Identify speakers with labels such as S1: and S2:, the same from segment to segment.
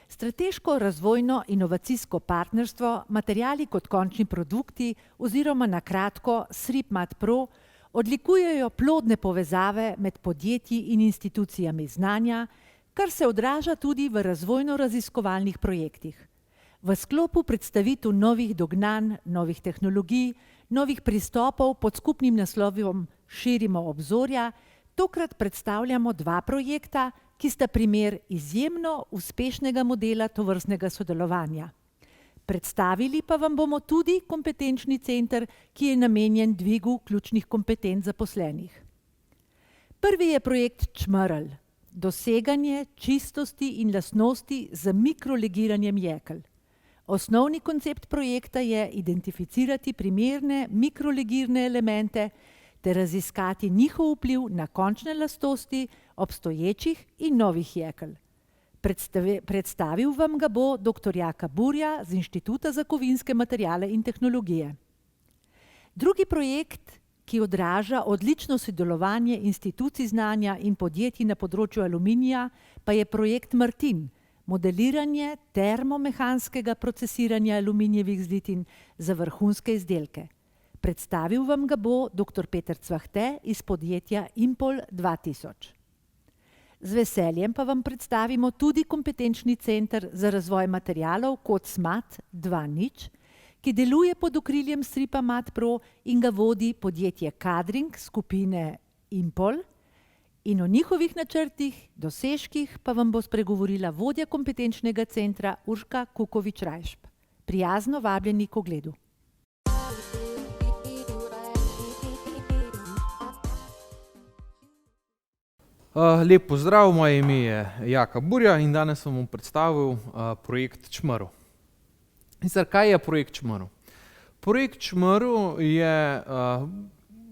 S1: Strateško razvojno inovacijsko partnerstvo, materiali kot končni produkti oziroma na kratko SRIP-MAT Pro odlikujejo plodne povezave med podjetji in institucijami znanja, kar se odraža tudi v razvojno-raziskovalnih projektih. V sklopu predstavitev novih dognanj, novih tehnologij, novih pristopov pod skupnim naslovom Širimo obzorja, tokrat predstavljamo dva projekta, ki sta primer izjemno uspešnega modela tovrstnega sodelovanja. Predstavili pa vam bomo tudi kompetenčni center, ki je namenjen dvigu ključnih kompetenc zaposlenih. Prvi je projekt Čmrlj, doseganje čistosti in lastnosti z mikrolegiranjem jekel. Osnovni koncept projekta je identificirati primerne mikrolegirne elemente ter raziskati njihov vpliv na končne lastnosti obstoječih in novih jekel. Predstavil vam ga bo dr. Jaka Burja z Inštituta za kovinske materiale in tehnologije. Drugi projekt, ki odraža odlično sodelovanje institucij znanja in podjetij na področju aluminija, pa je projekt Martin, modeliranje termomehanskega procesiranja aluminijevih zlitin za vrhunske izdelke. Predstavil vam ga bo dr. Peter Cvahte iz podjetja Impol 2000. Z veseljem pa vam predstavimo tudi kompetenčni center za razvoj materialov kot SMAT 2.0, ki deluje pod okriljem SRIP-MAT Pro in ga vodi podjetje Kadring skupine Impol. In o njihovih načrtih, dosežkih pa vam bo spregovorila vodja kompetenčnega centra Urška Kukovič-Rajšp. Prijazno vabljeni k ogledu.
S2: Lep pozdrav, moje ime je Jaka Burja in danes vam bom predstavil projekt Čmrlj. Kaj je projekt Čmrlj? Projekt Čmrlj je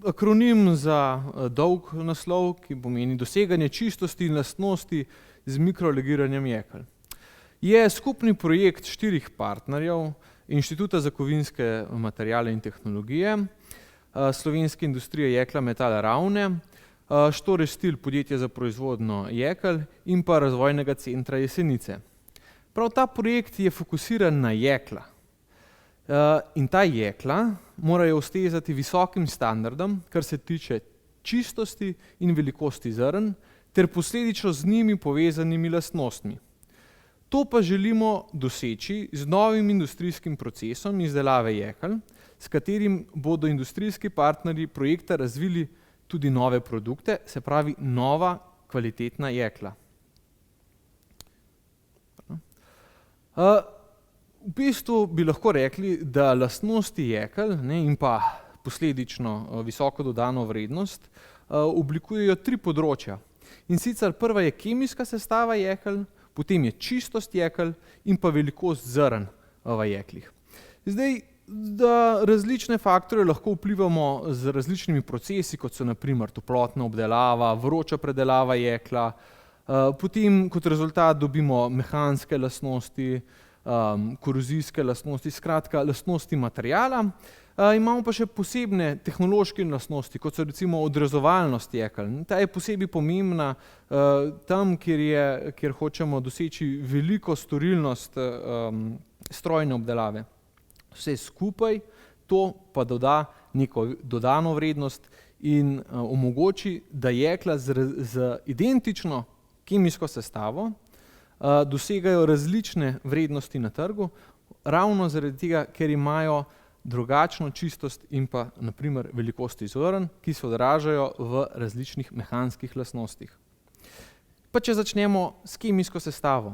S2: akronim za dolg naslov, ki pomeni doseganje čistosti in lastnosti z mikrolegiranjem jekel. Je skupni projekt 4 partnerjev, Inštituta za kovinske materiale in tehnologije, Slovenske industrije jekla Metal Ravne, Štore Stil, podjetje za proizvodnjo jekel in pa Razvojnega centra Jesenice. Prav ta projekt je fokusiran na jekla. In ta jekla morajo ustezati visokim standardom, kar se tiče čistosti in velikosti zrn, ter posledično z njimi povezanimi lastnostmi. To pa želimo doseči z novim industrijskim procesom izdelave jekel, s katerim bodo industrijski partnerji projekta razvili tudi nove produkte, se pravi nova kvalitetna jekla. V bistvu bi lahko rekli, da lastnosti jekel in pa posledično visoko dodano vrednost oblikujejo 3 področja. In sicer prva je kemijska sestava jekel, potem je čistost jekel in pa velikost zrn v jeklih. Zdaj, da različne faktorje lahko vplivamo z različnimi procesi, kot so na primer toplotna obdelava, vroča predelava jekla, potem kot rezultat dobimo mehanske lastnosti, korozijske lastnosti, skratka lastnosti materiala. Imamo pa še posebne tehnološke lastnosti, kot so recimo odrezovalnost jekel. Ta je posebej pomembna tam, kjer hočemo doseči veliko storilnost strojne obdelave. Vse skupaj to pa doda neko dodano vrednost in omogoči, da jekla z identično kemijsko sestavo dosegajo različne vrednosti na trgu, ravno zaradi tega, ker imajo drugačno čistost in pa na primer velikosti zrn, ki se odražajo v različnih mehanskih lastnostih. Pa če začnemo s kemijsko sestavo.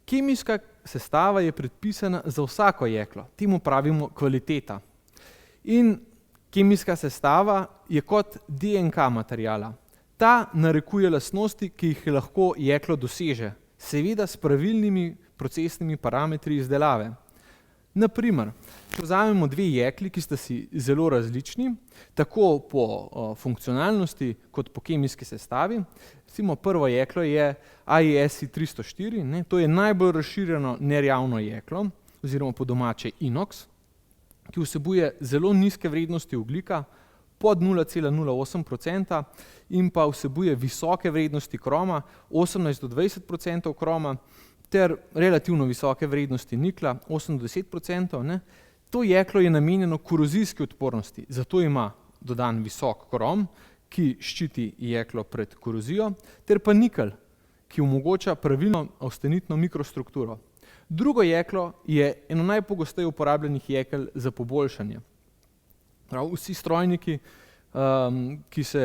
S2: Kemijska sestava je predpisana za vsako jeklo, temu pravimo kvaliteta. In kemijska sestava je kot DNK materiala. Ta narekuje lastnosti, ki jih lahko jeklo doseže, seveda s pravilnimi procesnimi parametri izdelave. Naprimer, če vzamemo dve jekli, ki sta si zelo različni, tako po funkcionalnosti kot po kemijski sestavi. Recimo prvo jeklo je AESI 304, ne, to je najbolj razširjeno nerjavno jeklo, oziroma po domače inox, ki vsebuje zelo nizke vrednosti ogljika, pod 0,08% in pa vsebuje visoke vrednosti kroma, 18 do 20% kroma, ter relativno visoke vrednosti nikla, 8 do 10%. Ne. To jeklo je namenjeno korozijski odpornosti, zato ima dodan visok krom, ki ščiti jeklo pred korozijo, ter pa nikelj, ki omogoča pravilno austenitno mikrostrukturo. Drugo jeklo je eno najpogosteje uporabljenih jekel za poboljšanje. Prav, vsi strojniki, ki se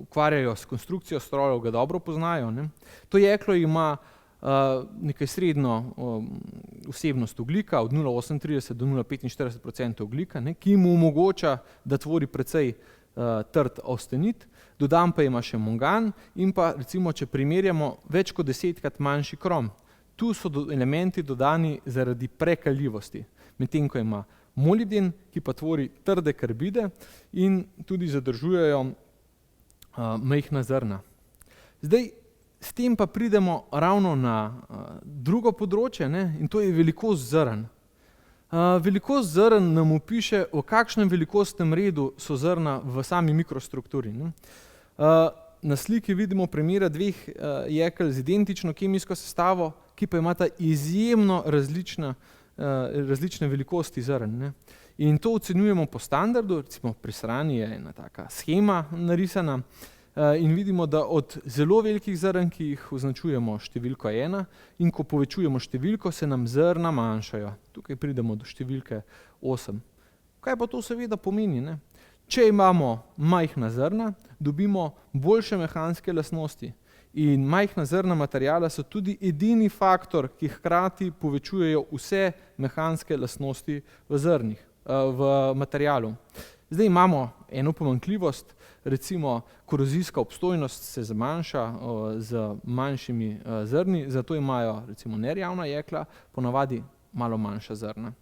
S2: ukvarjajo s konstrukcijo strojev, ga dobro poznajo. Ne. To jeklo ima nekaj srednjo vsebnost ogljika, od 0,38 do 0,45% ogljika, ne, ki mu omogoča, da tvori precej trd austenit, dodan pa ima še mangan in pa recimo, če primerjamo, več kot 10-krat manjši krom. Tu so elementi dodani zaradi prekaljivosti, medtem ko ima molibden, ki pa tvori trde karbide in tudi zadržujejo majhna zrna. Zdaj, s tem pa pridemo ravno na drugo področje, ne, in to je velikost zrn. Velikost zrn nam opiše, v kakšnem velikostnem redu so zrna v sami mikrostrukturi. Ne. Na sliki vidimo primere dveh jekel z identično kemijsko sestavo, ki pa imata izjemno različne velikosti zrn. Ne. In to ocenjujemo po standardu, recimo pri strani je ena taka shema narisana in vidimo, da od zelo velikih zrn, ki jih označujemo številko 1, in ko povečujemo številko, se nam zrna manjšajo. Tukaj pridemo do številke 8. Kaj pa to seveda pomeni? Ne? Če imamo majhna zrna, dobimo boljše mehanske lastnosti. In majhna zrna materiala so tudi edini faktor, ki hkrati povečujejo vse mehanske lastnosti v materialu. Zdaj imamo eno pomanjkljivost, recimo korozijska obstojnost se zmanjša z manjšimi zrni, zato imajo recimo nerjavna jekla ponavadi malo manjša zrna.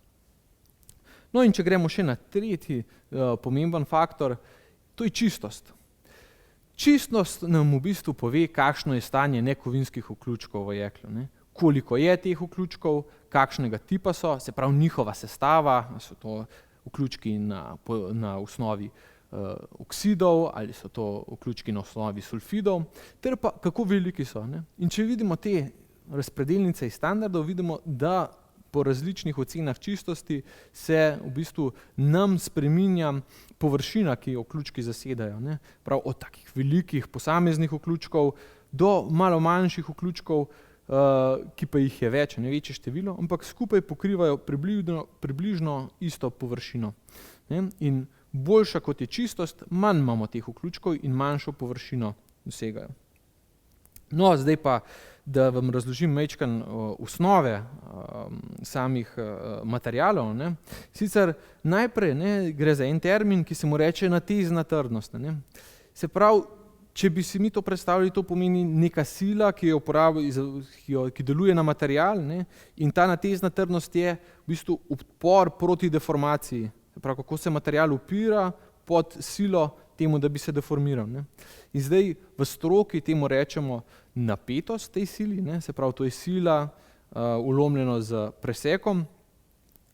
S2: No in če gremo še na tretji pomemben faktor, to je čistost. Čistnost nam v bistvu pove, kakšno je stanje nekovinskih vključkov v jeklu. Ne? Koliko je teh vključkov, kakšnega tipa so, se pravi njihova sestava, so to vključki na osnovi oksidov ali so to vključki na osnovi sulfidov, ter pa kako veliki so. Ne? In če vidimo te razpredelnice iz standardov, vidimo, da po različnih ocenah čistosti se v bistvu nam spreminja površina, ki jo vključki zasedajo. Ne? Prav od takih velikih posameznih vključkov do malo manjših vključkov, ki pa jih je več, ne večje število, ampak skupaj pokrivajo približno isto površino. Ne? In boljša kot je čistost, manj imamo teh vključkov in manjšo površino dosegajo. No, zdaj pa, da vam razložim majčkeno osnove samih materialov. Ne. Sicer najprej gre za en termin, ki se mu reče natezna trdnost. Ne. Se pravi, če bi si mi to predstavili, to pomeni neka sila, ki deluje na material, ne, in ta natezna trdnost je v bistvu odpor proti deformaciji. Se pravi, kako se material upira pod silo temu, da bi se deformiral. Ne. In zdaj v stroki temu rečemo napetost tej sili, ne. Se pravi, to je sila ulomljeno z presekom,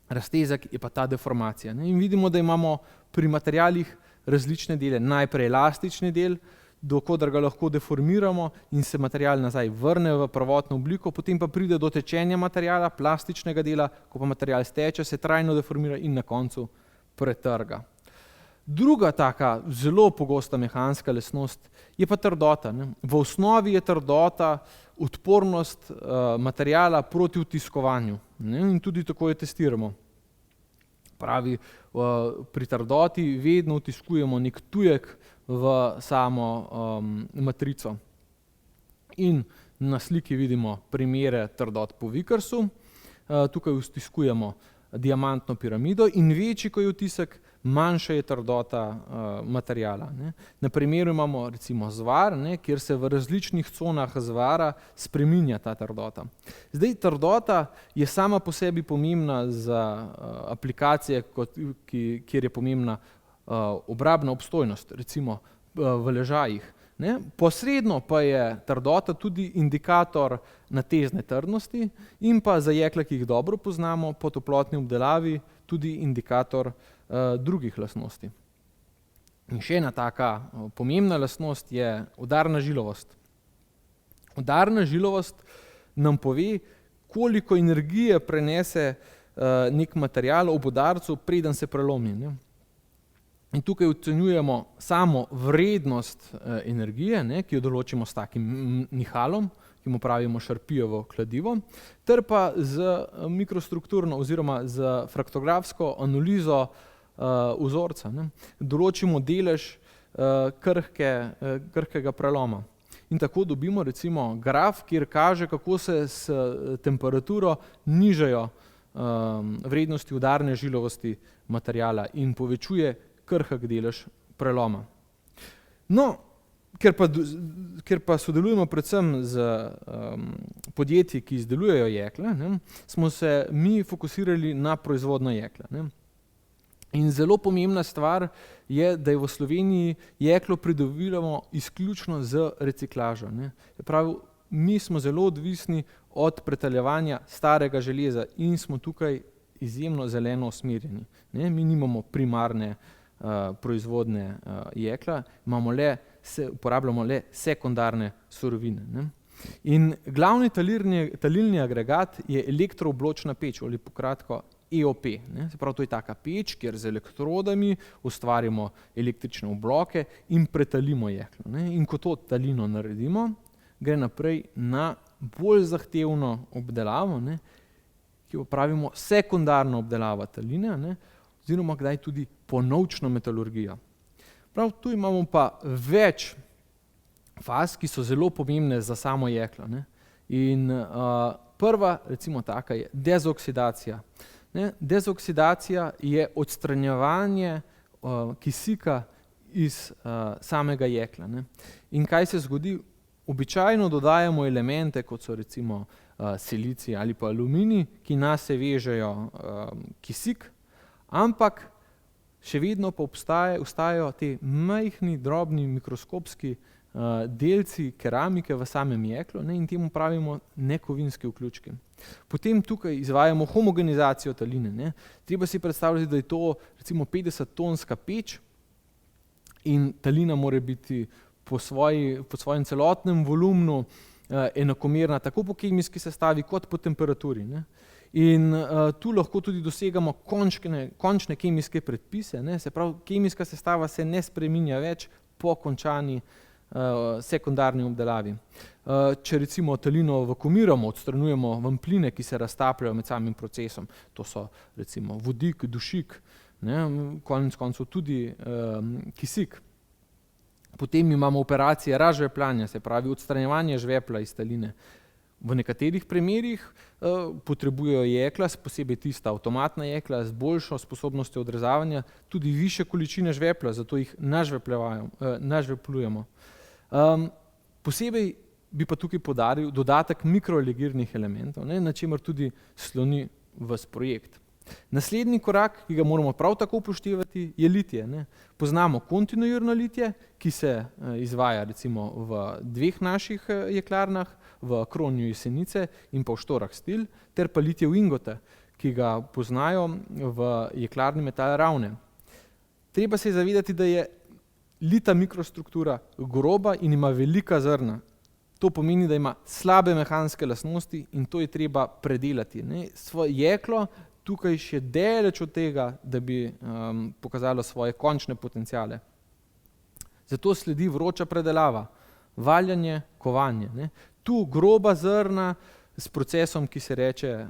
S2: raztezek je pa ta deformacija. Ne. In vidimo, da imamo pri materialih različne dele. Najprej elastični del, do koder ga lahko deformiramo in se material nazaj vrne v prvotno obliko, potem pa pride do tečenja materiala, plastičnega dela, ko pa material steče, se trajno deformira in na koncu pretrga. Druga taka zelo pogosta mehanska lastnost je pa trdota. Ne. V osnovi je trdota odpornost materiala proti vtiskovanju. Ne. In tudi tako jo testiramo. Pravi, pri trdoti vedno vtiskujemo nek tujek v samo matrico. In na sliki vidimo primere trdot po Vickersu. Tukaj vtiskujemo diamantno piramido in večji, ko je vtisek, manjša je trdota materiala. Na primeru imamo recimo zvar, kjer se v različnih conah zvara spreminja ta trdota. Zdaj, trdota je sama po sebi pomembna za aplikacije, kjer je pomembna obrabna obstojnost, recimo v ležajih. Posredno pa je trdota tudi indikator natezne trdnosti in pa za jekla, ki jih dobro poznamo, po toplotni obdelavi tudi indikator drugih lastnosti. In še ena taka pomembna lastnost je udarna žilovost. Udarna žilovost nam pove, koliko energije prenese nek material ob udarcu, preden se prelomi. In tukaj ocenjujemo samo vrednost energije, ki jo določimo s takim nihalom, ki mu pravimo Sharpeejevo kladivo, ter pa z mikrostrukturno oziroma z fraktografsko analizo vzorca. Določimo delež krhkega preloma. In tako dobimo recimo graf, kjer kaže, kako se s temperaturo nižajo vrednosti udarne žilovosti materiala in povečuje krhek delež preloma. No, ker pa sodelujemo predvsem z podjetji, ki izdelujejo jekla, smo se mi fokusirali na proizvodnjo jekla. In zelo pomembna stvar je, da je v Sloveniji jeklo pridobivamo izključno z reciklažo. Pravi, mi smo zelo odvisni od pretaljevanja starega železa in smo tukaj izjemno zeleno usmerjeni. Mi nimamo primarne proizvodne jekla, uporabljamo le sekundarne surovine. In glavni talilni agregat je elektroobločna peč ali po kratko EOP. Se pravi, to je taka peč, kjer z elektrodami ustvarimo električne obloke in pretalimo jeklo. In ko to talino naredimo, gre naprej na bolj zahtevno obdelavo, ki jo pravimo sekundarna obdelava taline, oziroma kdaj tudi ponovčno metalurgijo. Prav tu imamo pa več faz, ki so zelo pomembne za samo jeklo. In prva, recimo taka, je dezoksidacija. Dezoksidacija je odstranjevanje kisika iz samega jekla. In kaj se zgodi? Običajno dodajamo elemente, kot so recimo silicij ali pa aluminij, ki nase vežejo kisik, ampak še vedno pa ostajajo te majhni, drobni, mikroskopski delci keramike v samem jeklu, in temu pravimo nekovinski vključki. Potem tukaj izvajamo homogenizacijo taline. Treba si predstavljati, da je to recimo 50-tonska peč in talina mora biti po svojem celotnem volumnu enakomerna tako po kemijski sestavi kot po temperaturi. In tu lahko tudi dosegamo končne kemijske predpise. Se pravi, kemijska sestava se ne spreminja več po končani sekundarni obdelavi. Če recimo talino vakuumiramo, odstranjujemo vampline, ki se raztapljajo med samim procesom, to so recimo vodik, dušik, konec koncev tudi kisik. Potem imamo operacije razžvepljanja, se pravi odstranjevanje žvepla iz taline. V nekaterih primerih potrebujejo jekla, posebej tista avtomatna jekla z boljšo sposobnostjo odrezavanja, tudi višje količine žvepla, zato jih nažvepljujemo. Posebej bi pa tukaj poudaril dodatek mikrolegirnih elementov, na čemer tudi sloni ves projekt. Naslednji korak, ki ga moramo prav tako upoštevati, je litje. Poznamo kontinuirno litje, ki se izvaja recimo v 2 naših jeklarnah, v Kronju Jesenice in pa v Štorah Stil, ter pa litijev ingote, ki ga poznajo v jeklarni Metal Ravne. Treba se zavedati, da je lita mikrostruktura groba in ima velika zrna. To pomeni, da ima slabe mehanske lastnosti in to je treba predelati. Jeklo tukaj še daleč od tega, da bi pokazalo svoje končne potenciale. Zato sledi vroča predelava, valjanje, kovanje. Tu groba zrna s procesom, ki se reče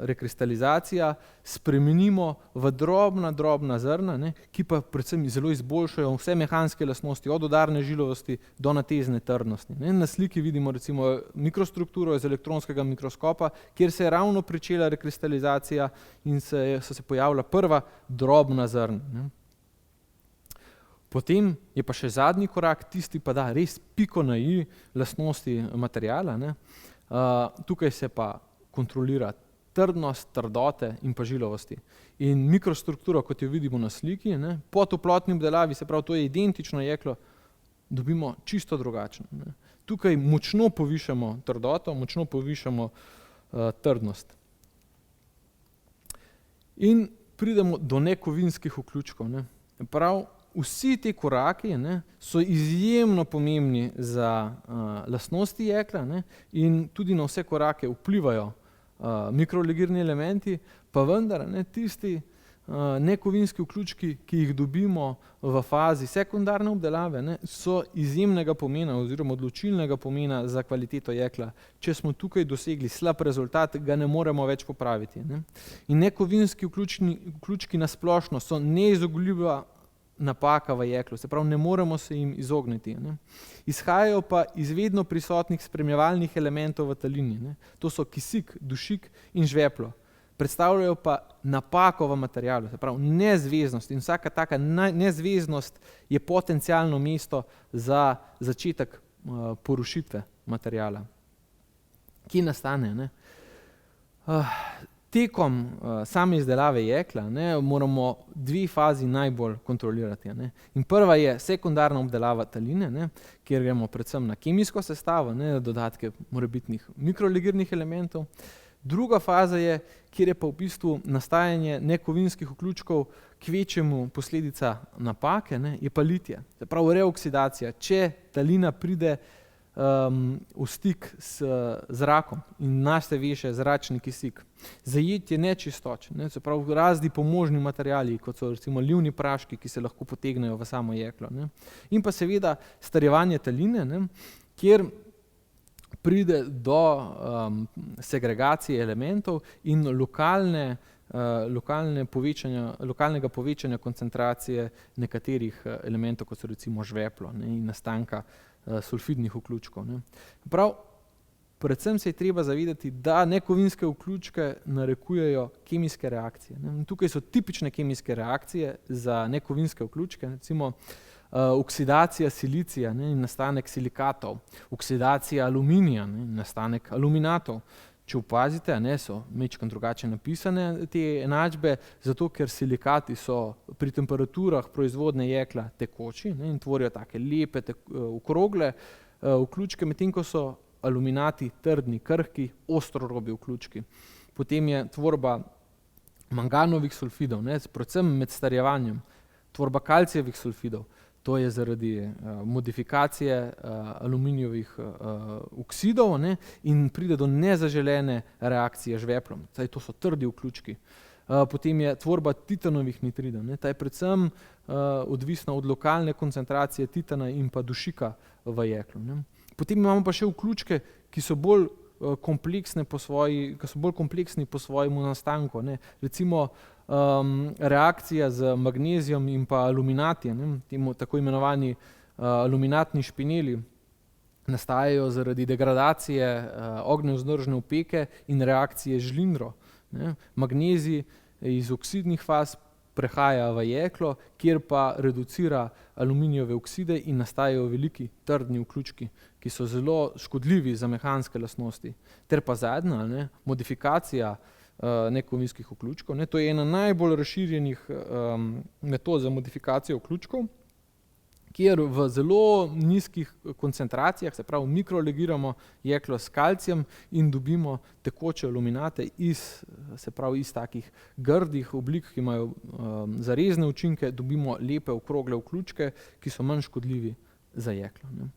S2: rekristalizacija, spremenimo v drobna zrna, ki pa predvsem zelo izboljšajo vse mehanske lastnosti, od udarne žilovosti do natezne trdnosti. Na sliki vidimo recimo mikrostrukturo iz elektronskega mikroskopa, kjer se je ravno pričela rekristalizacija in so se pojavila prva drobna zrna. Potem je pa še zadnji korak, tisti pa da res piko na i lastnosti materiala, ne. Tukaj se pa kontrolira trdnost, trdote in pa žilavosti. In mikrostrukturo, kot jo vidimo na sliki, ne, po toplotni obdelavi, se pravi, to je identično jeklo, dobimo čisto drugačno, ne. Tukaj močno povišamo trdoto, močno povišamo trdnost. In pridemo do nekovinskih vključkov, ne. Prav vsi ti koraki, ne, so izjemno pomembni za lastnosti jekla, ne, in tudi na vse korake vplivajo mikrolegirni elementi, pa vendar, ne, tisti nekovinski vključki, ki jih dobimo v fazi sekundarne obdelave, ne, so izjemnega pomena oziroma odločilnega pomena za kvaliteto jekla. Če smo tukaj dosegli slab rezultat, ga ne moremo več popraviti, ne. In nekovinski vključki na splošno so neizogljiva napaka v jeklu, se pravi, ne moremo se jim izogniti, ne. Izhajajo pa iz vedno prisotnih spremljevalnih elementov v talini, ne. To so kisik, dušik in žveplo. Predstavljajo pa napako v materialu, se pravi nezveznost, in vsaka taka nezveznost je potencialno mesto za začetek porušitve materiala, ki nastane, ne. Tekom same izdelave jekla, ne, moramo dve fazi najbolj kontrolirati, ne. In prva je sekundarna obdelava taline, ne, kjer gremo predvsem na kemijsko sestavo, ne, dodatke morebitnih mikrolegirnih elementov. Druga faza je, kjer je pa v bistvu nastajanje nekovinskih vključkov kvečjemu posledica napake, ne, je pa litje, se pravi reoksidacija. Če talina pride v stik s zrakom in nas se veže zračni kisik, zajetje nečistoč, ne, se pravi razni pomožni materiali, kot so recimo livni praški, ki se lahko potegnejo v samo jeklo, ne. In pa seveda starjevanje taline, ne, kjer pride do segregacije elementov in lokalnega povečanja koncentracije nekaterih elementov, kot so recimo žveplo, ne, in nastanka sulfidnih vključkov, ne. Prav, predvsem se je treba zavedati, da nekovinske vključke narekujejo kemijske reakcije, ne. In tukaj so tipične kemijske reakcije za nekovinske vključke, recimo oksidacija silicija, ne, in nastanek silikatov, oksidacija aluminija, ne, in nastanek aluminatov. Če opazite, ne, so majčkeno drugače napisane te enačbe, zato ker silikati so pri temperaturah proizvodnje jekla tekoči, ne, in tvorijo take lepe okrogle vključke, medtem ko so aluminati trdni, krhki, ostrorobi vključki. Potem je tvorba manganovih sulfidov, ne, predvsem med starjevanjem, tvorba kalcijevih sulfidov. To je zaradi modifikacije aluminijevih oksidov, ne, in pride do nezaželene reakcije z žveplom, saj to so trdi vključki. Potem je tvorba titanovih nitridov, ne, ta je predvsem odvisna od lokalne koncentracije titana in pa dušika v jeklu, ne. Potem imamo pa še vključke, ki so bolj kompleksni po svojemu nastanku, ne. Recimo reakcija z magnezijom in pa aluminati, ne, temu tako imenovani aluminatni špineli, nastajajo zaradi degradacije ognjevzdržne opeke in reakcije z žlindro, ne. Magnezij iz oksidnih faz prehaja v jeklo, kjer pa reducira aluminijeve okside in nastajajo veliki trdni vključki, ki so zelo škodljivi za mehanske lastnosti. Ter pa zadnja, ne, modifikacija nekovinskih vključkov, ne, to je ena najbolj razširjenih metod za modifikacijo vključkov, kjer v zelo nizkih koncentracijah, se pravi mikrolegiramo jeklo s kalcijem in dobimo tekoče aluminate iz takih grdih oblik, ki imajo zarezne učinke, dobimo lepe okrogle vključke, ki so manj škodljivi za jeklo, ne.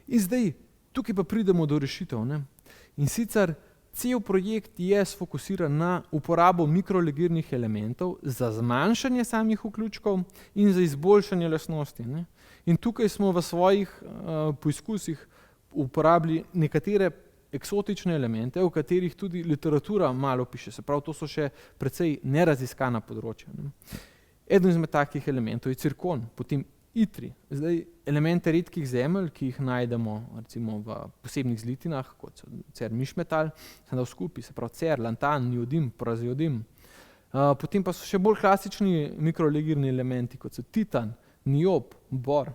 S2: In zdaj, tukaj pa pridemo do rešitev, ne. In sicer cel projekt je sfokusiran na uporabo mikrolegirnih elementov za zmanjšanje samih vključkov in za izboljšanje lastnosti, ne. In tukaj smo v svojih poizkusih uporabili nekatere eksotične elemente, o katerih tudi literatura malo piše, se pravi, to so še precej neraziskana področja, ne. Eden izmed takih elementov je cirkon, potem itri, zdaj elemente redkih zemelj, ki jih najdemo recimo v posebnih zlitinah, kot so cer-mišmetal, sem dal skupaj, se pravi cer, lantan, niodim, praziodim. Potem pa so še bolj klasični mikrolegirni elementi, kot so titan, niob, bor.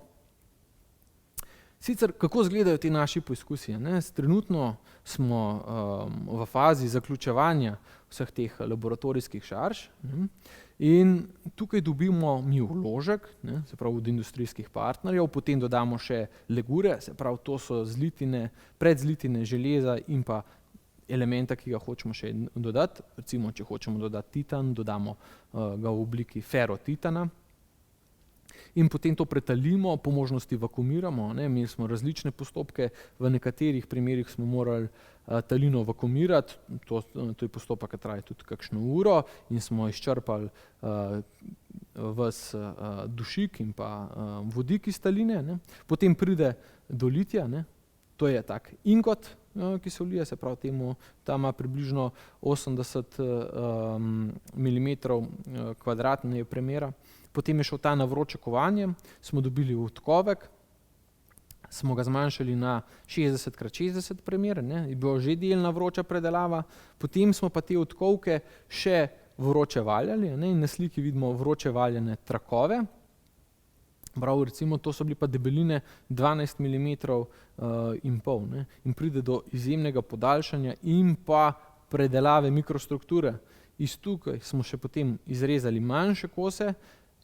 S2: Sicer, kako izgledajo ti naši poizkusi? Trenutno smo v fazi zaključevanja vseh teh laboratorijskih šarž, in tukaj dobimo mi vložek, se pravi od industrijskih partnerjev, potem dodamo še legure, se pravi to so zlitine, predzlitine železa in pa elementa, ki ga hočemo še dodati. Recimo, če hočemo dodati titan, dodamo ga v obliki ferotitana. In potem to pretalimo, po možnosti vakuumiramo. Imeli smo različne postopke, v nekaterih primerih smo morali talino vakuumirati, to je postopek, ki traja tudi kakšno uro in smo izčrpali ves dušik in pa vodik iz taline. Potem pride do litja, to je tak ingot, ki se vlije, se pravi temu, ta ima približno 80 milimetrov kvadratne premera. Potem je šel ta na vroče kovanje, smo dobili odkovek, smo ga zmanjšali na 60x60 premer, je bila že delna vroča predelava, potem smo pa te odkovke še vroče valjali, in na sliki vidimo vroče valjene trakove. Prav, recimo, to so bili pa debeline 12 milimetrov in pol, in pride do izjemnega podaljšanja in pa predelave mikrostrukture. Iz tukaj smo še potem izrezali manjše kose,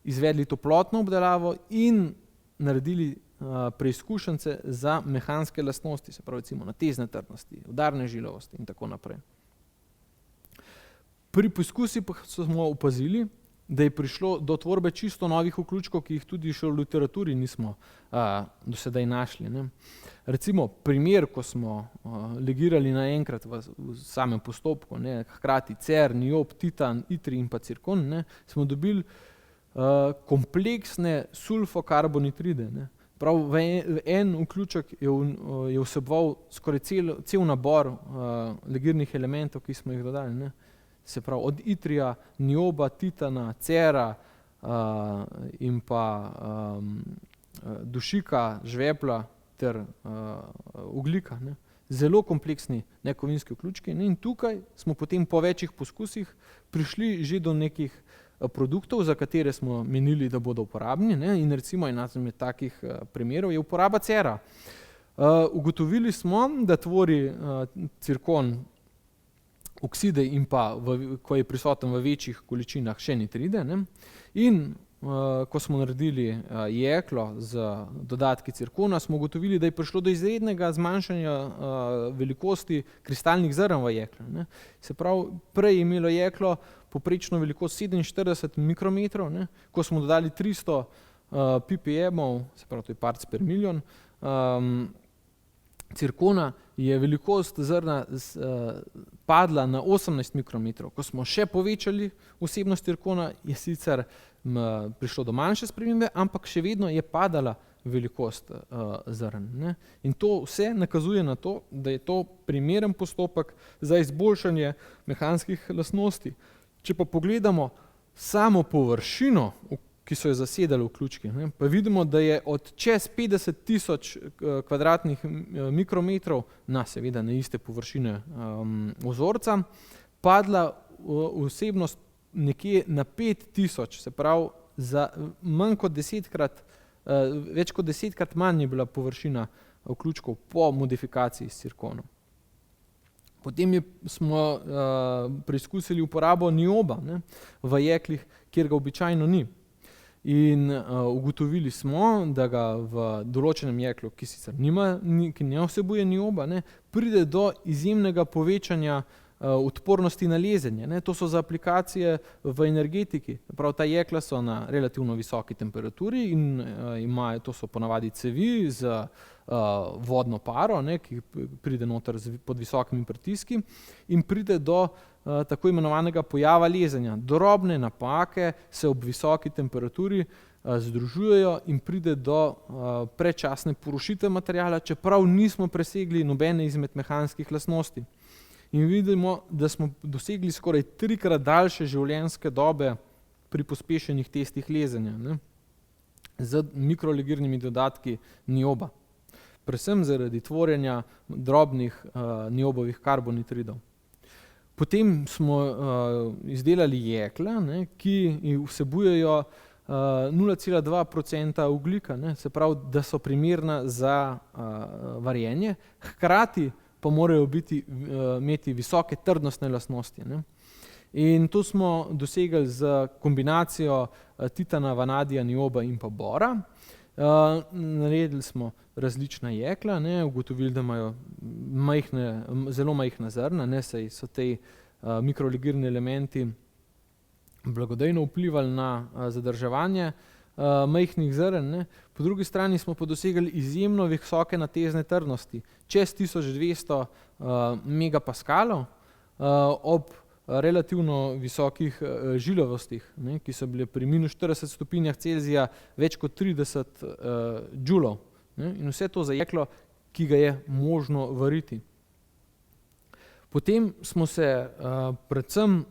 S2: izvedli toplotno obdelavo in naredili preizkušence za mehanske lastnosti, se pravi recimo natezne trdnosti, udarne žilavosti in tako naprej. Pri poizkusih pa smo opazili, da je prišlo do tvorbe čisto novih vključkov, ki jih tudi še v literaturi nismo do sedaj našli. Recimo primer, ko smo legirali naenkrat v samem postopku, hkrati cer, niob, titan, itri in pa cirkon, smo dobili kompleksne sulfokarbonitride. Prav en vključek je vseboval skoraj cel nabor legirnih elementov, ki smo jih dodali. Se pravi od itrija, nioba, titana, cera in pa dušika, žvepla ter ogljika. Zelo kompleksni nekovinski vključki. In tukaj smo potem po večjih poskusih prišli že do nekih produktov, za katere smo menili, da bodo uporabni. In recimo ena izmed takih primerov je uporaba cera. Ugotovili smo, da tvori cirkon okside in pa, ko je prisoten v večjih količinah, še nitride. In ko smo naredili jeklo z dodatki cirkona, smo ugotovili, da je prišlo do izrednega zmanjšanja velikosti kristalnih zrn v jeklu. Se pravi, prej je imelo jeklo poprečno velikost 47 mikrometrov, ko smo dodali 300 ppm-ov, se pravi, to je parts per milijon, cirkona, je velikost zrna padla na 18 mikrometrov. Ko smo še povečali vsebnost cirkona, je sicer prišlo do manjše spremembe, ampak še vedno je padala velikost zrn. In to vse nakazuje na to, da je to primeren postopek za izboljšanje mehanskih lastnosti. Če pa pogledamo samo površino, ki so jo zasedali vključki, pa vidimo, da je od čez 50.000 kvadratnih mikrometrov seveda na iste površine vzorca padla vsebnost nekje na 5.000, se pravi za več kot 10krat manj je bila površina vključkov po modifikaciji s cirkonom. Potem smo preizkusili uporabo nioba v jeklih, kjer ga običajno ni. In ugotovili smo, da ga v določenem jeklu, ki sicer ki ne vsebuje nioba, pride do izjemnega povečanja odpornosti na lezenje. To so za aplikacije v energetiki. Prav ta jekla so na relativno visoki temperaturi in to so ponavadi cevi z vodno paro, ki pride noter pod visokimi pritiski in pride do tako imenovanega pojava lezenja. Drobne napake se ob visoki temperaturi združujejo in pride do predčasne porušitve materiala, čeprav nismo presegli nobene izmed mehanskih lastnosti. In vidimo, da smo dosegli skoraj 3krat daljše življenjske dobe pri pospešenih testih lezenja z mikrolegirnimi dodatki nioba. Predvsem zaradi tvorjenja drobnih niobovih karbonitridov. Potem smo izdelali jekla, ki vsebujejo 0,2% ogljika, ne, se pravi, da so primerna za varjenje, hkrati pa morajo imeti visoke trdnostne lastnosti. Ne. In to smo dosegli z kombinacijo titana, vanadija, nioba in pa bora. Naredili smo različna jekla, ne, ugotovili, da imajo zelo majhna zrna, ne, saj so te mikrolegirni elementi blagodejno vplivali na zadrževanje majhnih zrn. Ne. Po drugi strani smo pa dosegli izjemno visoke natezne trdnosti, čez 1200 megapaskalov ob relativno visokih žilavostih, ne, ki so bile pri minus 40 stopinjah Celzija več kot 30 džulov. Ne, in vse to za jeklo, ki ga je možno variti. Potem smo se predvsem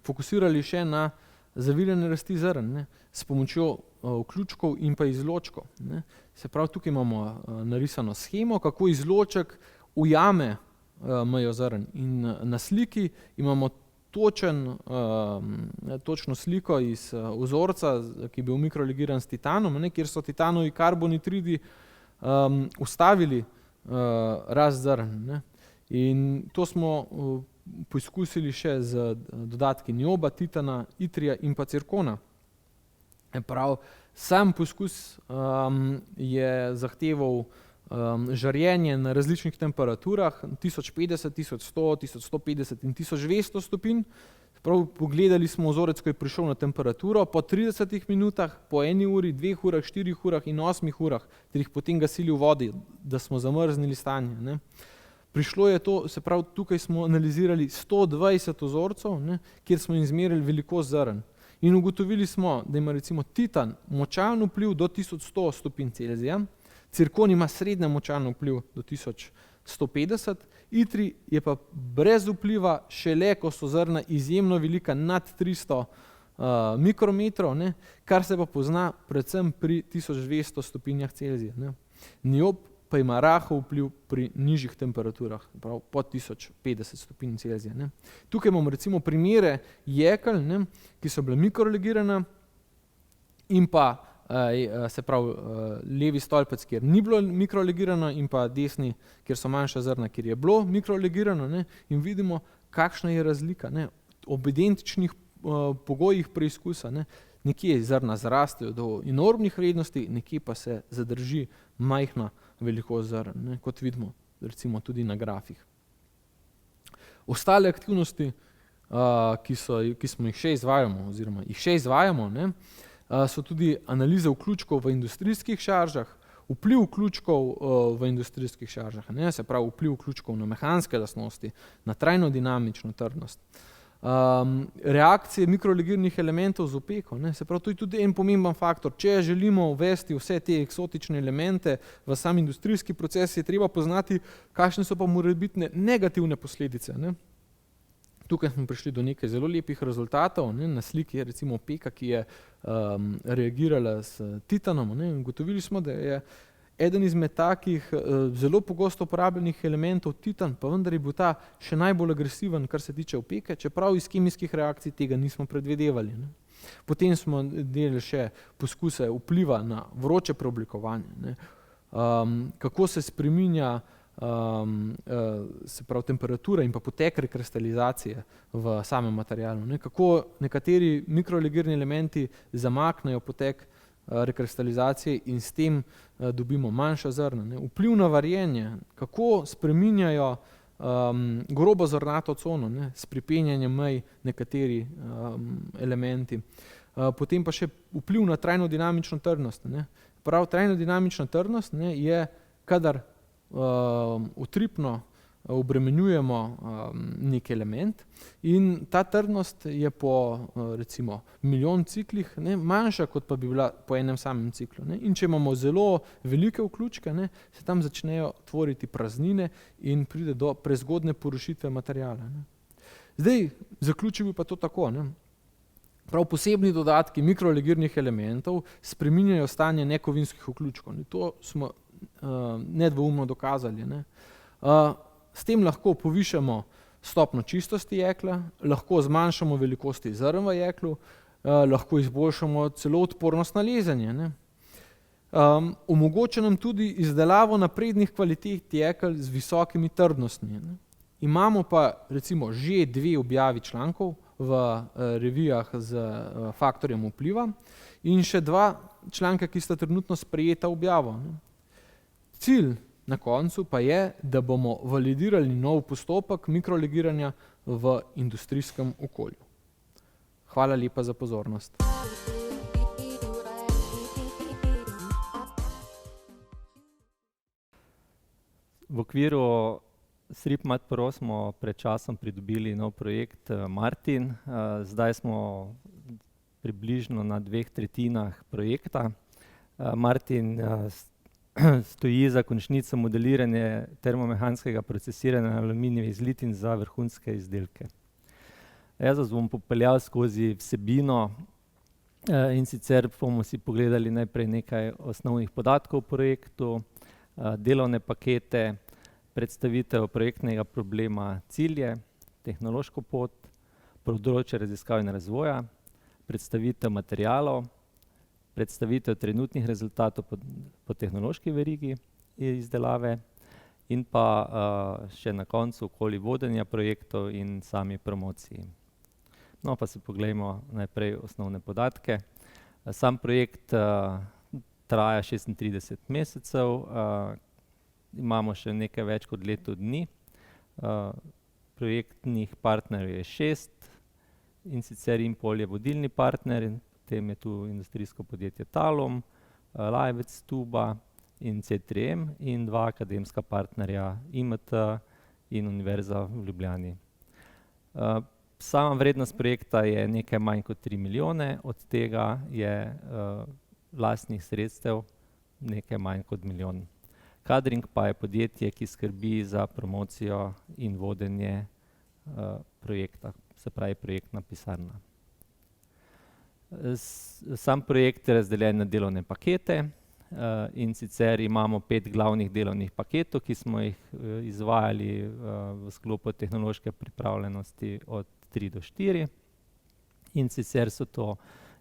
S2: fokusirali še na zaviranje rasti zrn, ne, s pomočjo vključkov in pa izločkov. Ne. Se pravi, tukaj imamo narisano shemo, kako izloček ujame mejo zrn. In na sliki imamo točno sliko iz vzorca, ki je bil mikrolegiran s titanom, ne, kjer so titanovi karbonitridi ustavili rast zrn. Ne. In to smo poizkusili še z dodatki nioba, titana, itrija in pa cirkona. Prav, sam poizkus je zahteval žarjenje na različnih temperaturah, 1050, 1100, 1150 in 1200 stopinj. Prav, pogledali smo vzorec, ko je prišel na temperaturo, po 30 minutah, po 1 uri, 2 urah, 4 urah in 8 urah, ter jih potem gasili v vodi, da smo zamrznili stanje. Ne. Prišlo je to, se pravi, tukaj smo analizirali 120 vzorcev, ne, kjer smo izmerili velikost zrn. In ugotovili smo, da ima recimo titan močan vpliv do 1100 stopinj Celzija, cirkon ima srednje močan vpliv do 1150, itrij je pa brez vpliva šele, ko so zrna izjemno velika nad 300 mikrometrov, ne, kar se pa pozna predvsem pri 1200 stopinjah Celzija. Ne. Niob pa ima rahel vpliv pri nižjih temperaturah, prav pod 1050 stopinj Celzija. Ne. Tukaj imamo recimo primere jekel, ne, ki so bile mikrolegirane in pa se pravi levi stolpec, kjer ni bilo mikrolegirano, in pa desni, kjer so manjša zrna, kjer je bilo mikrolegirano, ne, in vidimo, kakšna je razlika. Ne. Ob identičnih pogojih preizkusa, ne, nekje zrna zrastejo do enormnih vrednosti, nekje pa se zadrži majhna velikost zrn, ne, kot vidimo recimo tudi na grafih. Ostale aktivnosti, ki smo jih še izvajamo, oziroma jih še izvajamo, ne, so tudi analize vključkov v industrijskih šaržah, vpliv vključkov v industrijskih šaržah, ne, se pravi vpliv vključkov na mehanske lastnosti, na trajno dinamično trdnost. Reakcije mikrolegirnih elementov z opeko, ne, se pravi, to je tudi en pomemben faktor. Če želimo uvesti vse te eksotične elemente v sam industrijski proces, je treba poznati, kakšne so pa morebitne negativne posledice. Ne. Tukaj smo prišli do nekaj zelo lepih rezultatov, ne. Na sliki je recimo opeka, ki je reagirala s titanom, ne. Ugotovili smo, da je eden izmed takih zelo pogosto uporabljenih elementov titan, pa vendar je bil ta še najbolj agresiven, kar se tiče opeke, čeprav iz kemijskih reakcij tega nismo predvidevali. Ne. Potem smo delali še poskuse vpliva na vroče preoblikovanje, ne. Kako se spreminja se pravi temperatura in pa potek rekristalizacije v samem materialu, ne. Kako nekateri mikrolegirni elementi zamaknejo potek rekristalizacije in s tem dobimo manjša zrna. Ne. Vpliv na varjenje, kako spreminjajo grobo zrnato cono, ne, s pripenjanjem mej nekateri elementi. Potem pa še vpliv na trajno dinamično trdnost. Ne. Prav trajno dinamična trdnost, ne, je, kadar utripno obremenjujemo nek element in ta trdnost je po recimo milijon ciklih, ne, manjša, kot pa bi bila po enem samem ciklu. Ne. In če imamo zelo velike vključke, ne, se tam začnejo tvoriti praznine in pride do prezgodne porušitve materiala. Ne. Zdaj, zaključil bi pa to tako. Ne. Prav posebni dodatki mikrolegirnih elementov spreminjajo stanje nekovinskih vključkov. To smo nedvoumno dokazali. Ne. S tem lahko povišamo stopnjo čistosti jekla, lahko zmanjšamo velikosti zrn v jeklu, lahko izboljšamo celo odpornost na lezenje, ne. Omogoča nam tudi izdelavo naprednih kvalitet jekel z visokimi trdnostmi, ne. Imamo pa recimo že 2 objavi člankov v revijah z faktorjem vpliva in še 2 članka, ki sta trenutno sprejeta objavo, ne. Cilj na koncu pa je, da bomo validirali nov postopek mikrolegiranja v industrijskem okolju. Hvala lepa za pozornost.
S3: V okviru SRIP-MAT Pro smo pred časom pridobili nov projekt Martin. Zdaj smo približno na 2/3 projekta. Martin stoji za končnico modeliranja termomehanskega procesiranja aluminijevih zlitin za vrhunske izdelke. Jaz vas bom popeljal skozi vsebino, in sicer bomo si pogledali najprej nekaj osnovnih podatkov o projektu, delovne pakete, predstavitev projektnega problema, cilje, tehnološko pot, področje raziskav in razvoja, predstavitev materialov, predstavitev trenutnih rezultatov po tehnološki verigi izdelave in pa še na koncu okoli vodenja projektov in sami promociji. No, pa si poglejmo najprej osnovne podatke. Sam projekt traja 36 mesecev, imamo še nekaj več kot leto dni. Projektnih partnerjev je 6, in sicer Impol je vodilni partner, potem je tu industrijsko podjetje Talum, Livec, Tuba in C3M in 2 akademska partnerja, IMT in Univerza v Ljubljani. Sama vrednost projekta je nekaj manj kot 3 milijone, od tega je lastnih sredstev nekaj manj kot 1 milijon. Kadring pa je podjetje, ki skrbi za promocijo in vodenje projekta, se pravi projektna pisarna. Sam projekt je razdeljen na delovne pakete, in sicer imamo 5 glavnih delovnih paketov, ki smo jih izvajali v sklopu tehnološke pripravljenosti od 3 do 4. In sicer so to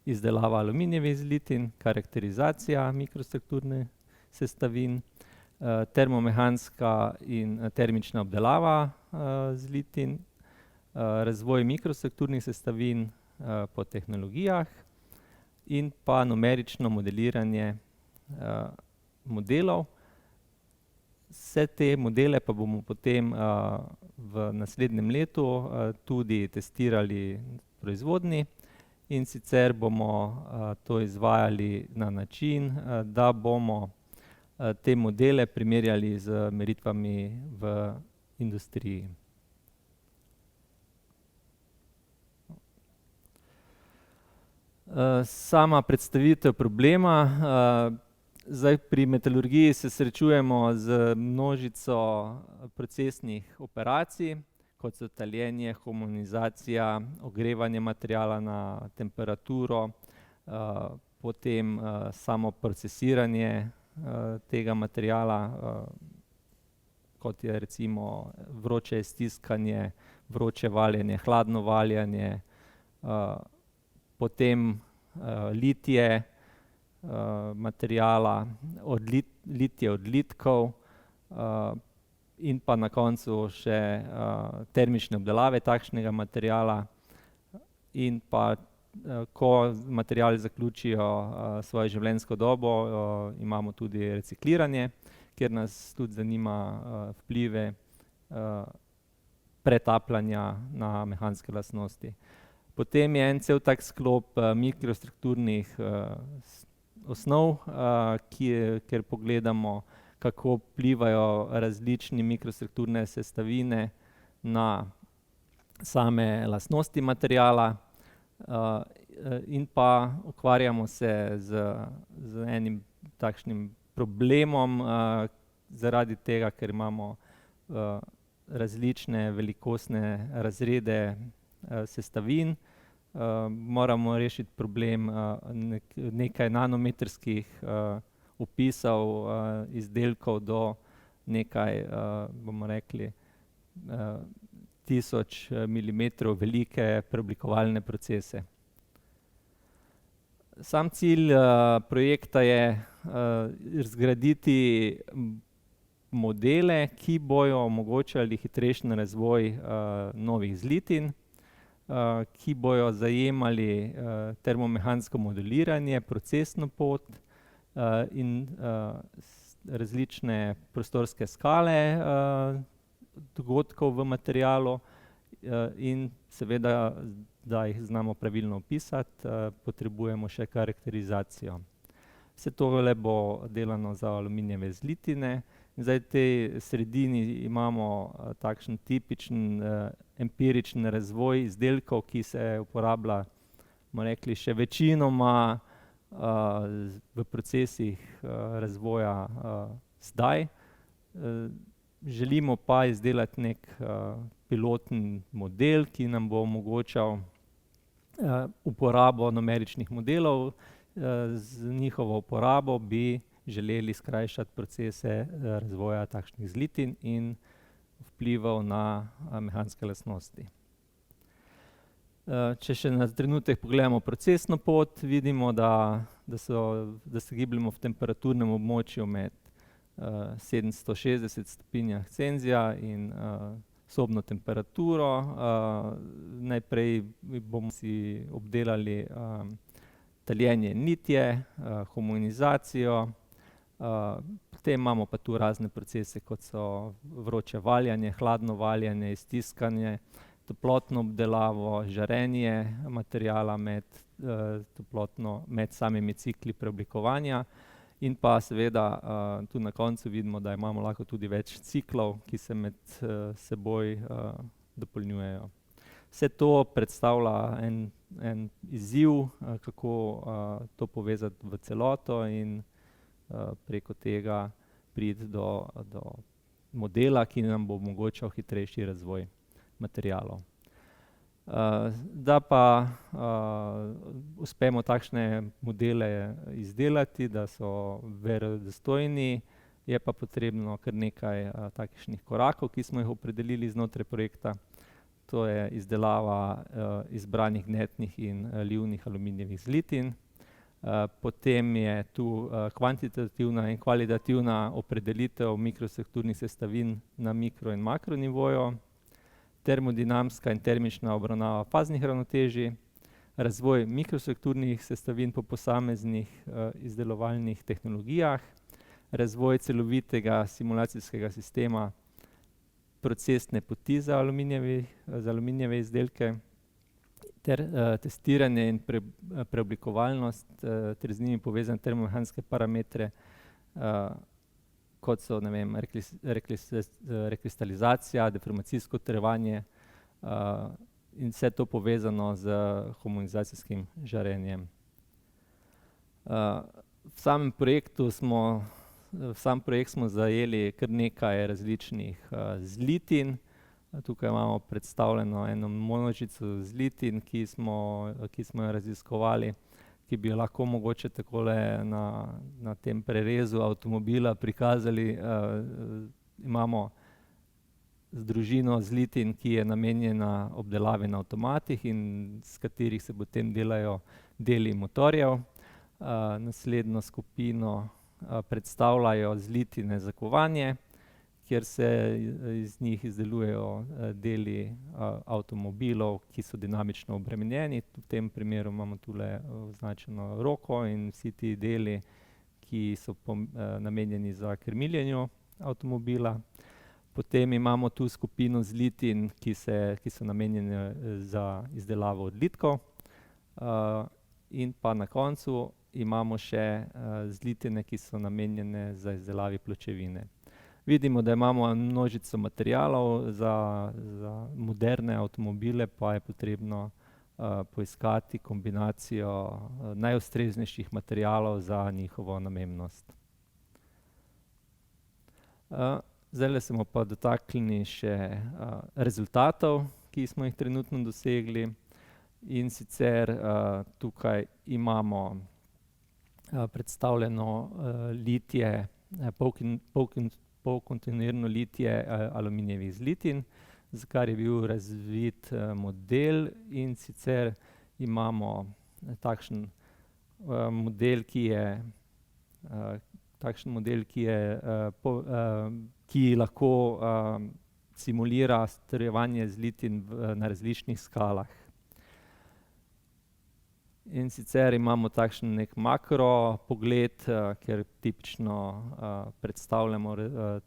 S3: izdelava aluminijevih zlitin, karakterizacija mikrostrukturnih sestavin, termomehanska in termična obdelava zlitin, razvoj mikrostrukturnih sestavin po tehnologijah in pa numerično modeliranje modelov. Vse te modele pa bomo potem v naslednjem letu tudi testirali v proizvodnji, in sicer bomo to izvajali na način, da bomo te modele primerjali z meritvami v industriji. Sama predstavitev problema. Zdaj pri metalurgiji se srečujemo z množico procesnih operacij, kot so taljenje, homogenizacija, ogrevanje materiala na temperaturo, potem samo procesiranje tega materiala, kot je recimo vroče stiskanje, vroče valjenje, hladno valjenje, potem litje materiala, litje odlitkov in pa na koncu še termične obdelave takšnega materiala. In pa ko materiali zaključijo svojo življenjsko dobo, imamo tudi recikliranje, kjer nas tudi zanima vplive pretapljanja na mehanske lastnosti. Potem je en cel tak sklop mikrostrukturnih osnov, kjer pogledamo, kako vplivajo različne mikrostrukturne sestavine na same lastnosti materiala, in pa ukvarjamo se z enim takšnim problemom, zaradi tega, ker imamo različne velikostne razrede sestavin. Moramo rešiti problem nekaj nanometrskih vpisov izdelkov do nekaj, bomo rekli, 1000 milimetrov velike preoblikovalne procese. Sam cilj projekta je zgraditi modele, ki bojo omogočali hitrejši razvoj novih zlitin, ki bojo zajemali termomehansko modeliranje, procesno pot in različne prostorske skale dogodkov v materialu in seveda, da jih znamo pravilno opisati, potrebujemo še karakterizacijo. Vse tole bo delano za aluminijeve zlitine. Zdaj v tej sredini imamo takšen tipičen empiričen razvoj izdelkov, ki se uporablja, bomo rekli, še večinoma v procesih razvoja zdaj. Želimo pa izdelati nek pilotni model, ki nam bo omogočal uporabo numeričnih modelov. Z njihovo uporabo bi želeli skrajšati procese razvoja takšnih zlitin in vplival na mehanske lastnosti. Če še na trenutek pogledamo procesno pot, vidimo, da se gibljemo v temperaturnem območju med 760 stopinjah Celzija in sobno temperaturo. Najprej bomo si obdelali taljenje in litje, homogenizacijo, potem imamo pa tu razne procese, kot so vroče valjanje, hladno valjanje, iztiskanje, toplotno obdelavo, žarenje materiala med samimi cikli preoblikovanja in pa seveda tu na koncu vidimo, da imamo lahko tudi več ciklov, ki se med seboj dopolnjujejo. Vse to predstavlja en izziv, kako to povezati v celoto in preko tega priti do modela, ki nam bo omogočal hitrejši razvoj materialov. Da pa uspemo takšne modele izdelati, da so verodostojni, je pa potrebno kar nekaj takšnih korakov, ki smo jih opredelili znotraj projekta. To je izdelava izbranih gnetnih in livnih aluminijevih zlitin. Potem je tu kvantitativna in kvalitativna opredelitev mikrostrukturnih sestavin na mikro- in makronivoju, termodinamska in termična obravnava faznih ravnotežij, razvoj mikrostrukturnih sestavin po posameznih izdelovalnih tehnologijah, razvoj celovitega simulacijskega sistema procesne poti za aluminijeve izdelke ter testiranje in preoblikovalnost ter z njimi povezane termomehanske parametre, kot so, ne vem, rekristalizacija, deformacijsko trvanje in vse to povezano z homogenizacijskim žarenjem. V sam projekt smo zajeli kar nekaj različnih zlitin. Tukaj imamo predstavljeno eno množico zlitin, ki smo jo raziskovali, ki bi jo lahko mogoče takole na tem prerezu avtomobila prikazali. Imamo združino zlitin, ki je namenjena obdelavi na avtomatih in s katerih se potem delajo deli motorjev. Naslednjo skupino predstavljajo zlitine za kovanje, kjer se iz njih izdelujejo deli avtomobilov, ki so dinamično obremenjeni. V tem primeru imamo tule označeno roko in vsi ti deli, ki so namenjeni za krmiljenje avtomobila. Potem imamo tu skupino zlitin, ki so namenjene za izdelavo odlitkov. In pa na koncu imamo še zlitine, ki so namenjene za izdelavi pločevine. Vidimo, da imamo množico materialov, za moderne avtomobile pa je potrebno poiskati kombinacijo najustreznejših materialov za njihovo namembnost. Zdajle se bomo pa dotaknili še rezultatov, ki smo jih trenutno dosegli. In sicer tukaj imamo predstavljeno litje, polkontinuirno litje aluminijevih zlitin, za kar je bil razvit model, in sicer imamo takšen model, takšen model, ki lahko simulira strjevanje zlitin na različnih skalah. In sicer imamo takšen nek makro pogled, kjer tipično predstavljamo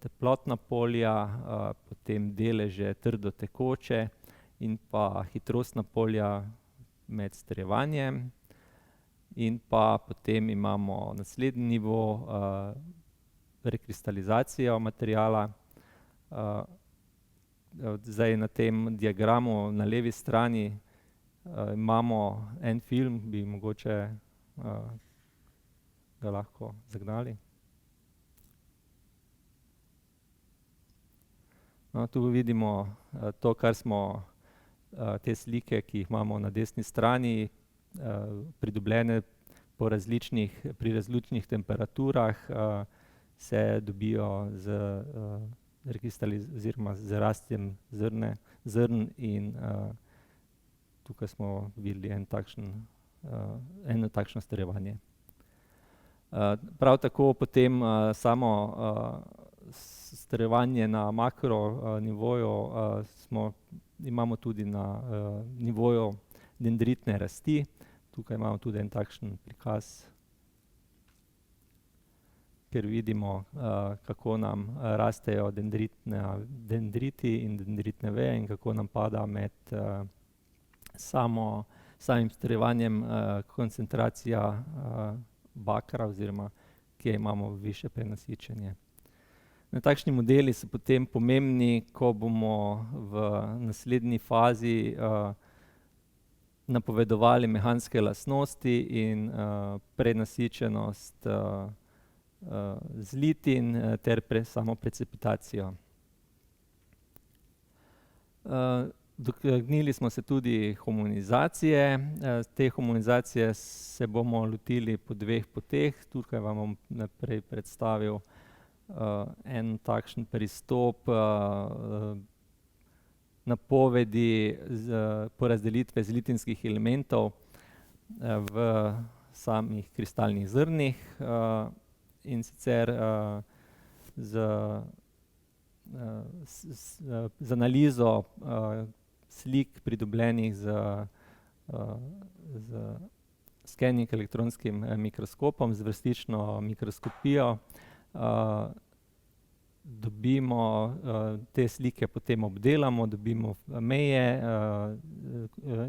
S3: toplotna polja, potem deleže trdo tekoče in pa hitrostna polja med strjevanjem. In pa potem imamo naslednji nivo, rekristalizacijo materiala. Zdaj na tem diagramu na levi strani imamo en film, bi mogoče ga lahko zagnali. No, tu vidimo to, kar smo, te slike, ki jih imamo na desni strani, pridobljene pri različnih temperaturah, se dobijo z rastjem zrn in tukaj smo videli eno takšno strjevanje. Prav tako potem samo strjevanje na makro nivoju imamo tudi na nivoju dendritne rasti. Tukaj imamo tudi en takšen prikaz, kjer vidimo, kako nam rastejo dendriti in dendritne veje in kako nam pada med samim strjevanjem koncentracija bakra oziroma kje imamo višje prenasičenje. Takšni modeli so potem pomembni, ko bomo v naslednji fazi napovedovali mehanske lastnosti in prenasičenost zlitin ter samo precipitacijo. Dotaknili smo se tudi homogenizacije. Te homogenizacije se bomo lotili po dveh poteh. Tukaj vam bom naprej predstavil en takšen pristop napovedi porazdelitve zlitinskih elementov v samih kristalnih zrnih, in sicer z analizo slik pridobljenih z scanning elektronskim mikroskopom, z vrstično mikroskopijo. Dobimo te slike, potem obdelamo, dobimo meje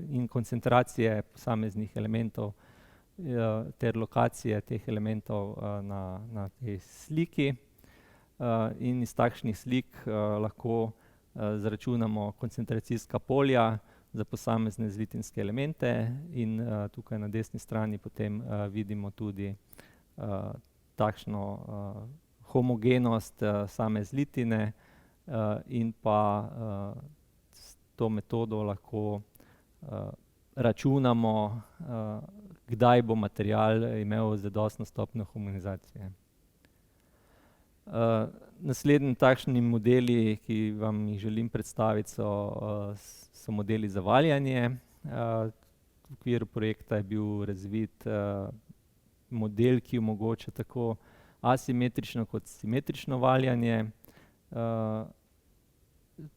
S3: in koncentracije posameznih elementov ter lokacije teh elementov na tej sliki. In iz takšnih slik lahko zračunamo koncentracijska polja za posamezne zlitinske elemente in tukaj na desni strani potem vidimo tudi takšno homogenost same zlitine in pa s to metodo lahko računamo, kdaj bo material imel zadostno stopnjo homogenizacije. Naslednji takšni modeli, ki vam jih želim predstaviti, so modeli za valjanje. V okviru projekta je bil razvit model, ki omogoča tako asimetrično kot simetrično valjanje.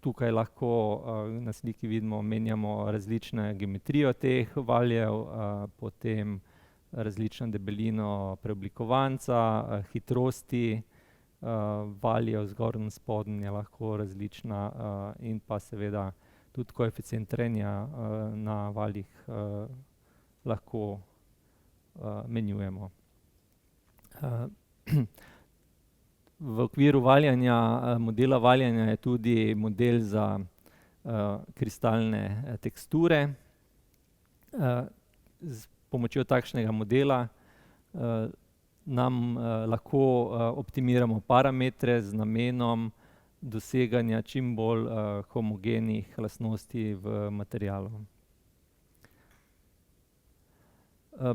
S3: Tukaj lahko na sliki vidimo, menjamo različno geometrijo teh valjev, potem različno debelino preoblikovanca, hitrosti valjev, zgornja in spodnja je lahko različna, in pa seveda tudi koeficient trenja na valjih lahko menjujemo. V okviru modela valjanja je tudi model za kristalne teksture. S pomočjo takšnega modela nam lahko optimiramo parametre z namenom doseganja čim bolj homogenih lastnosti v materialu.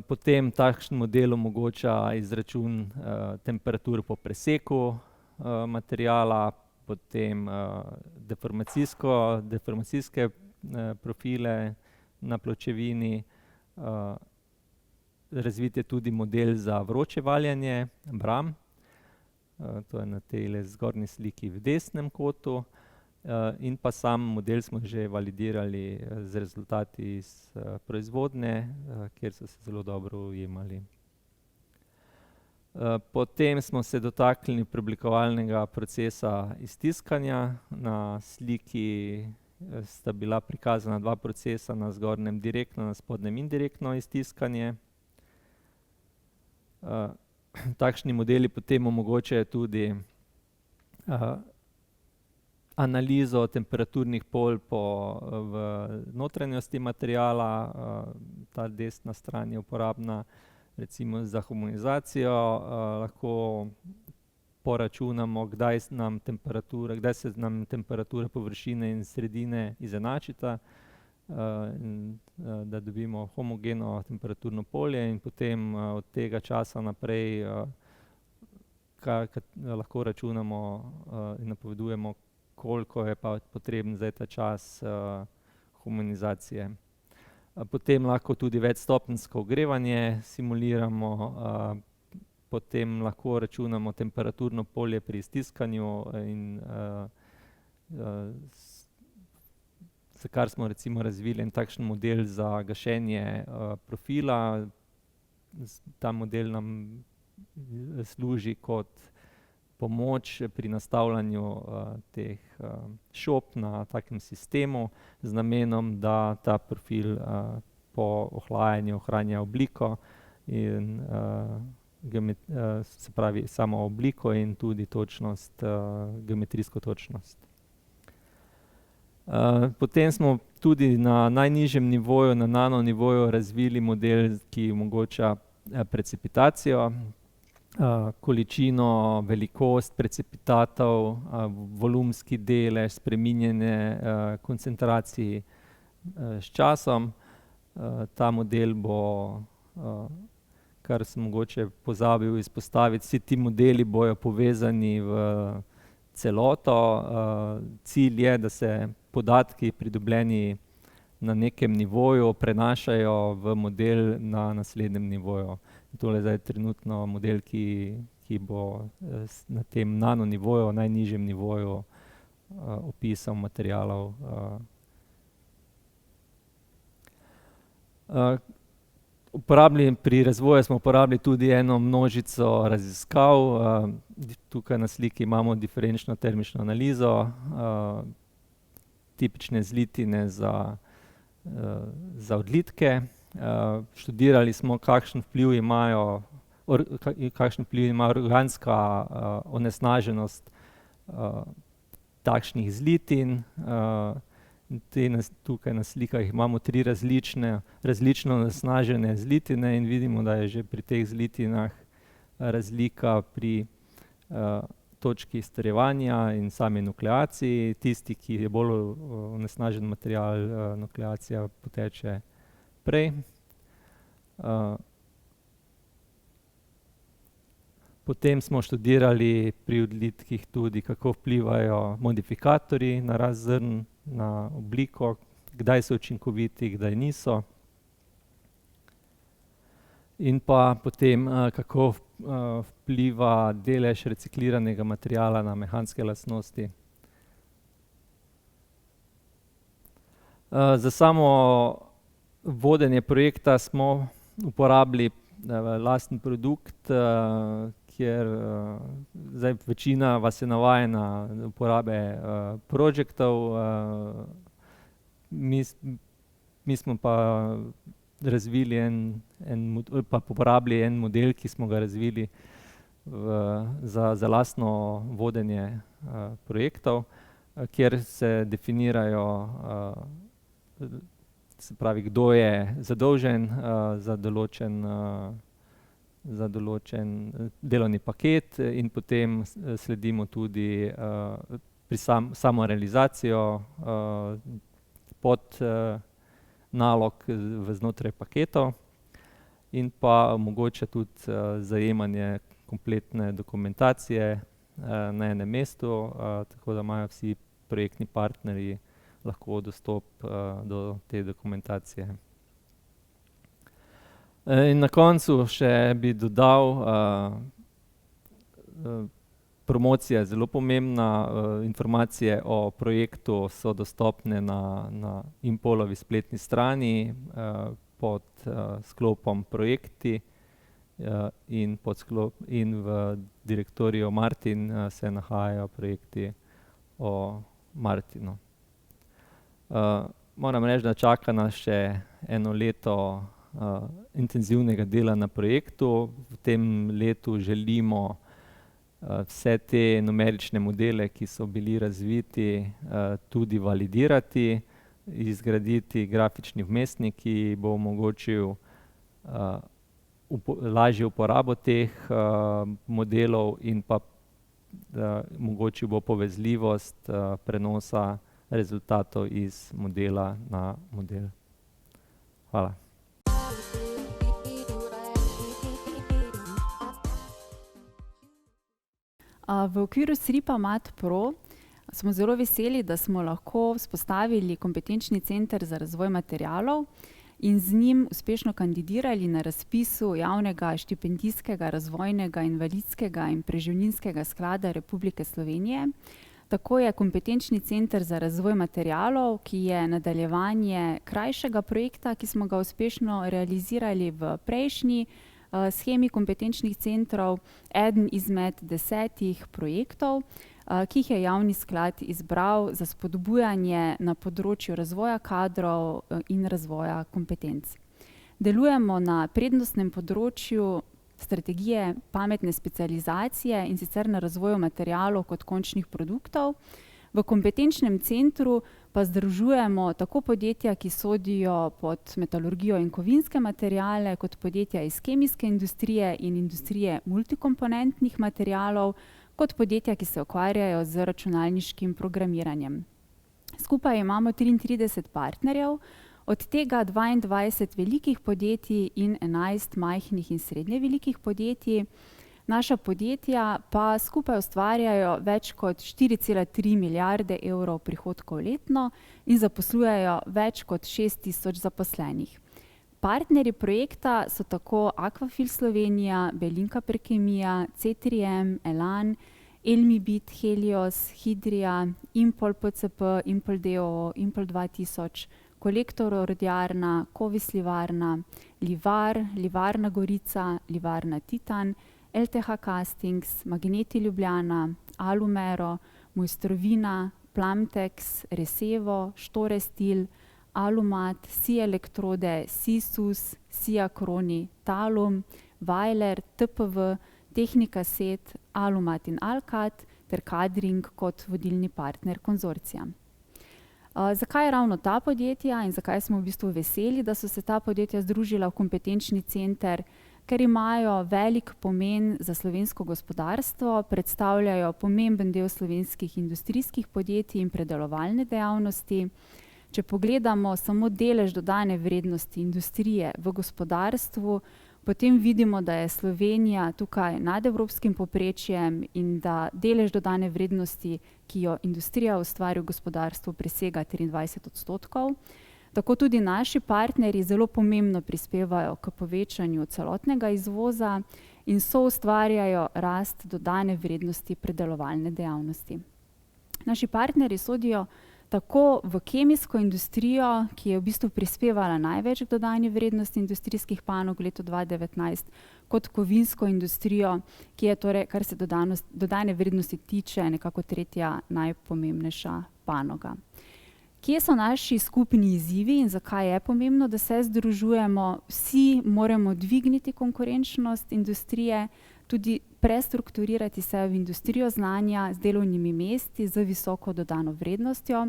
S3: Potem takšen model omogoča izračun temperatur po preseku materiala, potem deformacijske profile na pločevini razvit je tudi model za vroče valjenje bram. To je na tej zgornji sliki v desnem kotu. In pa sam model smo že validirali z rezultati iz proizvodnje, kjer so se zelo dobro ujemali. Potem smo se dotaknili preoblikovalnega procesa iztiskanja. Na sliki sta bila prikazana dva procesa, na zgornjem direktno, na spodnjem indirektno iztiskanje. Takšni modeli potem omogočajo tudi analizo temperaturnih polj v notranjosti materiala. Ta desna stran je uporabna recimo za homogenizacijo. Lahko poračunamo, kdaj se nam temperatura površine in sredine izenačita, da dobimo homogeno temperaturno polje, in potem od tega časa naprej lahko računamo in napovedujemo, koliko je pa potreben zdaj ta čas homogenizacije. Potem lahko tudi večstopenjsko ogrevanje simuliramo, potem lahko računamo temperaturno polje pri iztiskanju, in za kar smo recimo razvili en takšen model za gašenje profila. Ta model nam služi kot pomoč pri nastavljanju teh šob na takem sistemu z namenom, da ta profil po ohlajanju ohranja obliko in se pravi samo obliko in tudi točnost, geometrijsko točnost. Potem smo tudi na najnižjem nivoju, na nanonivoju razvili model, ki omogoča precipitacijo, količino, velikost precipitatov, volumski delež, spreminjanje koncentracij s časom. Ta model bo, kar sem mogoče pozabil izpostaviti, vsi ti modeli bojo povezani v celoto. Cilj je, da se podatki pridobljeni na nekem nivoju prenašajo v model na naslednjem nivoju. Tole je zdaj trenutno model, ki bo na tem nanonivoju, najnižjem nivoju opisov materialov. Pri razvoju smo uporabili tudi eno množico raziskav. Tukaj na sliki imamo diferenčno termično analizo, tipične zlitine za odlitke. Študirali smo, kakšen vpliv ima organska onesnaženost takšnih zlitin. Tukaj na slikah imamo tri različno onesnažene zlitine in vidimo, da je že pri teh zlitinah razlika pri točki strjevanja in sami nukleaciji. Tisti, ki je bolj onesnažen material, nukleacija poteče prej. Potem smo študirali pri odlitkih tudi, kako vplivajo modifikatorji na rast zrn, na obliko, kdaj so učinkoviti, kdaj niso. In pa potem, kako vpliva delež recikliranega materiala na mehanske lastnosti. Za samo vodenje projekta smo uporabili lasten produkt, kjer zdaj večina vas je navajena uporabe projektov. Mi smo pa razvili pa uporabili en model, ki smo ga razvili za lastno vodenje projektov, kjer se definirajo, se pravi, kdo je zadolžen za določen delovni paket, in potem sledimo tudi pri samorealizacijo nalog znotraj paketov, in pa omogoča tudi zajemanje kompletne dokumentacije na enem mestu, tako da imajo vsi projektni partnerji lahko dostop do te dokumentacije. In na koncu še bi dodal, promocija je zelo pomembna, informacije o projektu so dostopne na Impolovi spletni strani, pod sklopom projekti, in in v direktoriju Martin, se nahajajo projekti o Martinu. Moram reči, da čaka nas še eno leto intenzivnega dela na projektu. V tem letu želimo vse te numerične modele, ki so bili razviti, tudi validirati, izgraditi grafični vmesnik, ki bo omogočil lažjo uporabo teh modelov in pa omogočil bo povezljivost prenosa rezultatov iz modela na model. Hvala.
S4: V okviru SRIP-a Mat-Pro smo zelo veseli, da smo lahko vzpostavili kompetenčni center za razvoj materialov in z njim uspešno kandidirali na razpisu Javnega štipendijskega, razvojnega, invalidskega in preživninskega sklada Republike Slovenije. Tako je kompetenčni center za razvoj materialov, ki je nadaljevanje krajšega projekta, ki smo ga uspešno realizirali v prejšnji shemi kompetenčnih centrov, eden izmed 10 projektov, ki jih je javni sklad izbral za spodbujanje na področju razvoja kadrov in razvoja kompetenc. Delujemo na prednostnem področju strategije pametne specializacije, in sicer na razvoju materialov kot končnih produktov. V kompetenčnem centru pa združujemo tako podjetja, ki sodijo pod metalurgijo in kovinske materiale, kot podjetja iz kemijske industrije in industrije multikomponentnih materialov, kot podjetja, ki se ukvarjajo z računalniškim programiranjem. Skupaj imamo 33 partnerjev, od tega 22 velikih podjetij in 11 majhnih in srednje velikih podjetij. Naša podjetja pa skupaj ustvarjajo več kot 4,3 milijarde evrov prihodkov letno in zaposlujejo več kot 6.000 zaposlenih. Partnerji projekta so tako Aquafil Slovenija, Belinka Perkemija, C3M, Elan, Elmibit, Helios, Hidria, Impol PCP, Impol d.o.o., Impol 2000, Kolektor Orodjarna, Kovis Livarna, Livar, Livarna Gorica, Livarna Titan, LTH Castings, Magneti Ljubljana, Alumero, Mojstrovina, Plamtex, Resevo, Štore Stil, Alumat, SI Elektrode, SISUS, SIA Kroni, Talum, Weiler, TPV, Tehnika Set, Alumat in Alkat ter Kadring kot vodilni partner konzorcija. Zakaj ravno ta podjetja in zakaj smo v bistvu veseli, da so se ta podjetja združila v kompetenčni center? Ker imajo velik pomen za slovensko gospodarstvo, predstavljajo pomemben del slovenskih industrijskih podjetij in predelovalne dejavnosti. Če pogledamo samo delež dodane vrednosti industrije v gospodarstvu, potem vidimo, da je Slovenija tukaj nad evropskim povprečjem in da delež dodane vrednosti, ki jo industrija ustvari v gospodarstvu, presega 23%. Tako tudi naši partnerji zelo pomembno prispevajo k povečanju celotnega izvoza in soustvarjajo rast dodane vrednosti predelovalne dejavnosti. Naši partnerji sodijo tako v kemijsko industrijo, ki je v bistvu prispevala največ k dodani vrednosti industrijskih panog v letu 2019, kot kovinsko industrijo, ki je torej, kar se dodane vrednosti tiče, nekako tretja najpomembnejša panoga. Kje so naši skupni izzivi in zakaj je pomembno, da se združujemo? Vsi moramo dvigniti konkurenčnost industrije, tudi prestrukturirati se v industrijo znanja z delovnimi mesti, z visoko dodano vrednostjo.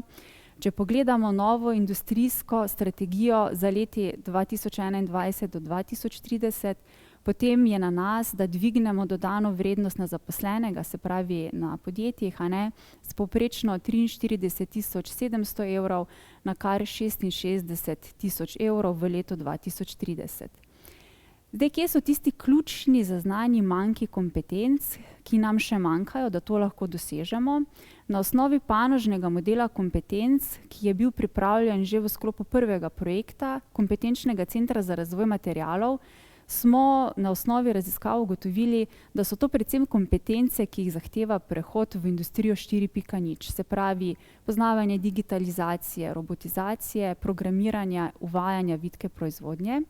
S4: Če pogledamo novo industrijsko strategijo za leti 2021 do 2030, potem je na nas, da dvignemo dodano vrednost na zaposlenega, se pravi na podjetjih, s povprečno 43.700 evrov na kar 66.000 evrov v letu 2030. Zdaj, kje so tisti ključni zaznani manjki kompetenc, ki nam še manjkajo, da to lahko dosežemo? Na osnovi panožnega modela kompetenc, ki je bil pripravljen že v sklopu prvega projekta Kompetenčnega centra za razvoj materialov, smo na osnovi raziskav ugotovili, da so to predvsem kompetence, ki jih zahteva prehod v industrijo 4.0, se pravi poznavanje digitalizacije, robotizacije, programiranja, uvajanja vitke proizvodnje.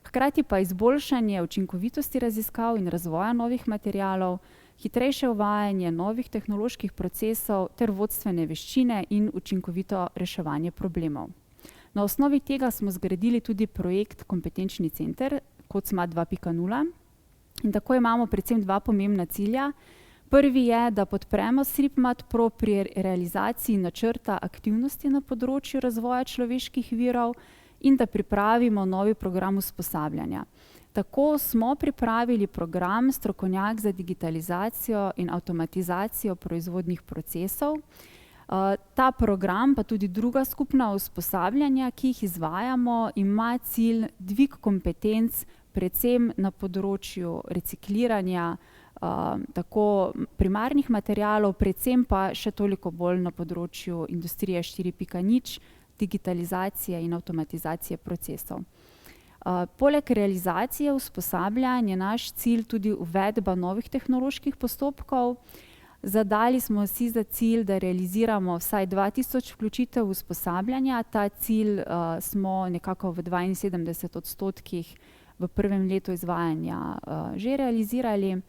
S4: Hkrati pa izboljšanje učinkovitosti raziskav in razvoja novih materialov, hitrejše uvajanje novih tehnoloških procesov ter vodstvene veščine in učinkovito reševanje problemov. Na osnovi tega smo zgradili tudi projekt Kompetenčni center KOCMAT 2.0 in tako imamo predvsem dva pomembna cilja. Prvi je, da podpremo SRIP-MAT Pro pri realizaciji načrta aktivnosti na področju razvoja človeških virov in da pripravimo novi program usposabljanja. Tako smo pripravili program Strokovnjak za digitalizacijo in avtomatizacijo proizvodnih procesov. Ta program, pa tudi druga skupna usposabljanja, ki jih izvajamo, ima cilj dvig kompetenc predvsem na področju recikliranja tako primarnih materialov, predvsem pa še toliko bolj na področju industrije 4.0, digitalizacije in avtomatizacije procesov. Poleg realizacije usposabljanj je naš cilj tudi uvedba novih tehnoloških postopkov. Zadali smo si za cilj, da realiziramo vsaj 2000 vključitev usposabljanja. Ta cilj smo nekako v 72% v prvem letu izvajanja že realizirali.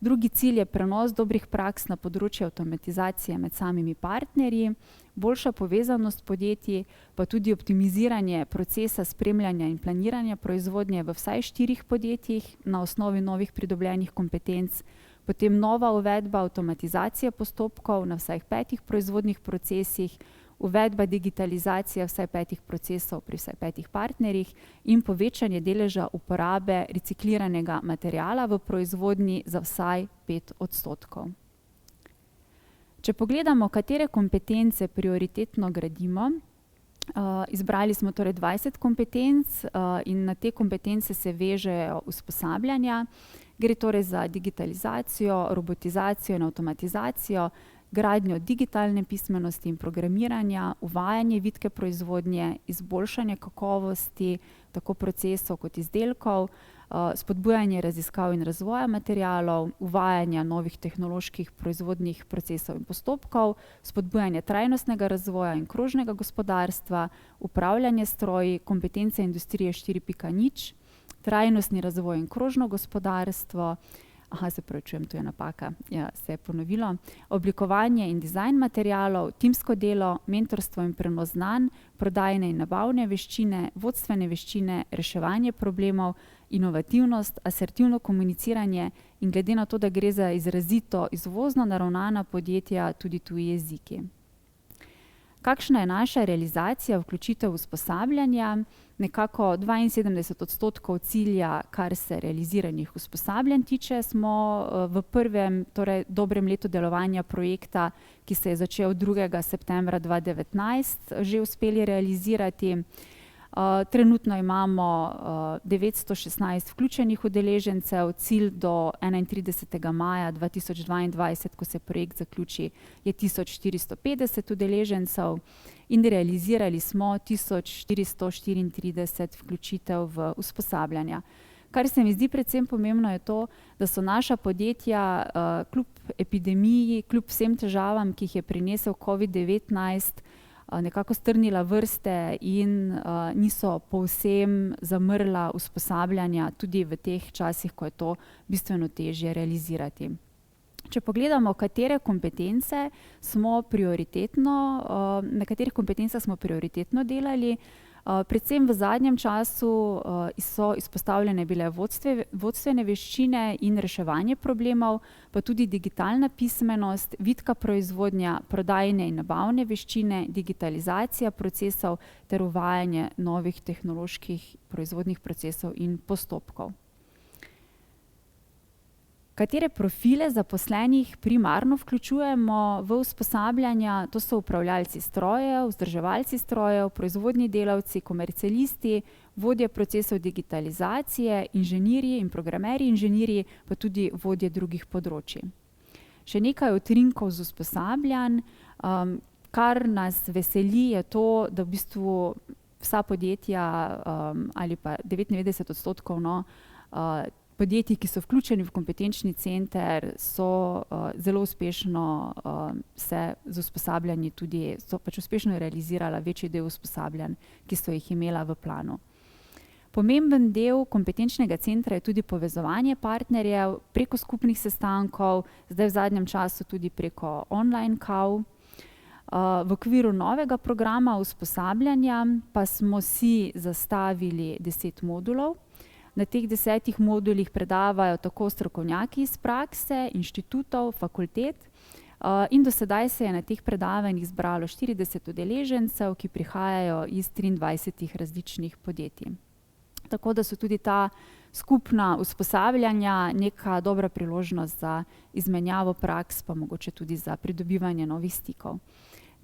S4: Drugi cilj je prenos dobrih praks na področju avtomatizacije med samimi partnerji, boljša povezanost podjetij, pa tudi optimiziranje procesa spremljanja in planiranja proizvodnje v vsaj 4 podjetjih na osnovi novih pridobljenih kompetenc, potem nova uvedba avtomatizacije postopkov na vsaj 5 proizvodnih procesih, uvedba digitalizacije vsaj 5 procesov pri vsaj 5 partnerjih in povečanje deleža uporabe recikliranega materiala v proizvodnji za vsaj 5%. Če pogledamo, katere kompetence prioritetno gradimo, izbrali smo torej 20 kompetenc in na te kompetence se vežejo usposabljanja. Gre torej za digitalizacijo, robotizacijo in avtomatizacijo, gradnjo digitalne pismenosti in programiranja, uvajanje vitke proizvodnje, izboljšanje kakovosti tako procesov kot izdelkov, spodbujanje raziskav in razvoja materialov, uvajanja novih tehnoloških proizvodnih procesov in postopkov, spodbujanje trajnostnega razvoja in krožnega gospodarstva, upravljanje stroji, kompetence industrije 4.0, trajnostni razvoj in krožno gospodarstvo, se pravičujem, tu je napaka, se je ponovilo, oblikovanje in dizajn materialov, timsko delo, mentorstvo in prenos znanj, prodajne in nabavne veščine, vodstvene veščine, reševanje problemov, inovativnost, asertivno komuniciranje in glede na to, da gre za izrazito izvozno naravnana podjetja, tudi tuji jeziki. Kakšna je naša realizacija, vključitev usposabljanja? Nekako 72% cilja, kar se realiziranih usposabljanj tiče, smo v prvem, torej dobrem letu delovanja projekta, ki se je začel 2. septembra 2019, že uspeli realizirati. Trenutno imamo 916 vključenih udeležencev, cilj do 31. maja 2022, ko se projekt zaključi, je 1450 udeležencev in realizirali smo 1434 vključitev v usposabljanja. Kar se mi zdi predvsem pomembno je to, da so naša podjetja kljub epidemiji, kljub vsem težavam, ki jih je prinesel COVID-19, nekako strnila vrste in niso povsem zamrla usposabljanja tudi v teh časih, ko je to bistveno težje realizirati. Če pogledamo, katere kompetence smo prioritetno, na katerih kompetencah smo prioritetno delali, predvsem v zadnjem času so izpostavljene bile vodstvene veščine in reševanje problemov, pa tudi digitalna pismenost, vitka proizvodnja, prodajne in nabavne veščine, digitalizacija procesov ter uvajanje novih tehnoloških proizvodnih procesov in postopkov. Katere profile zaposlenih primarno vključujemo v usposabljanja? To so upravljalci strojev, vzdrževalci strojev, proizvodni delavci, komercialisti, vodje procesov digitalizacije, inženirji in programerji inženirji, pa tudi vodje drugih področij. Še nekaj utrinkov z usposabljanj. Kar nas veseli, je to, da v bistvu vsa podjetja ali pa 99% podjetij, ki so vključeni v kompetenčni center, so zelo uspešno se z usposabljanji tudi, so pač uspešno realizirala večji del usposabljanj, ki so jih imela v planu. Pomemben del kompetenčnega centra je tudi povezovanje partnerjev preko skupnih sestankov, zdaj v zadnjem času tudi preko online kav. V okviru novega programa usposabljanja pa smo si zastavili 10 modulov. Na teh 10 modulih predavajo tako strokovnjaki iz prakse, inštitutov, fakultet in do sedaj se je na teh predavanjih zbralo 40 udeležencev, ki prihajajo iz 23 različnih podjetij. Tako da so tudi ta skupna usposabljanja neka dobra priložnost za izmenjavo praks, pa mogoče tudi za pridobivanje novih stikov.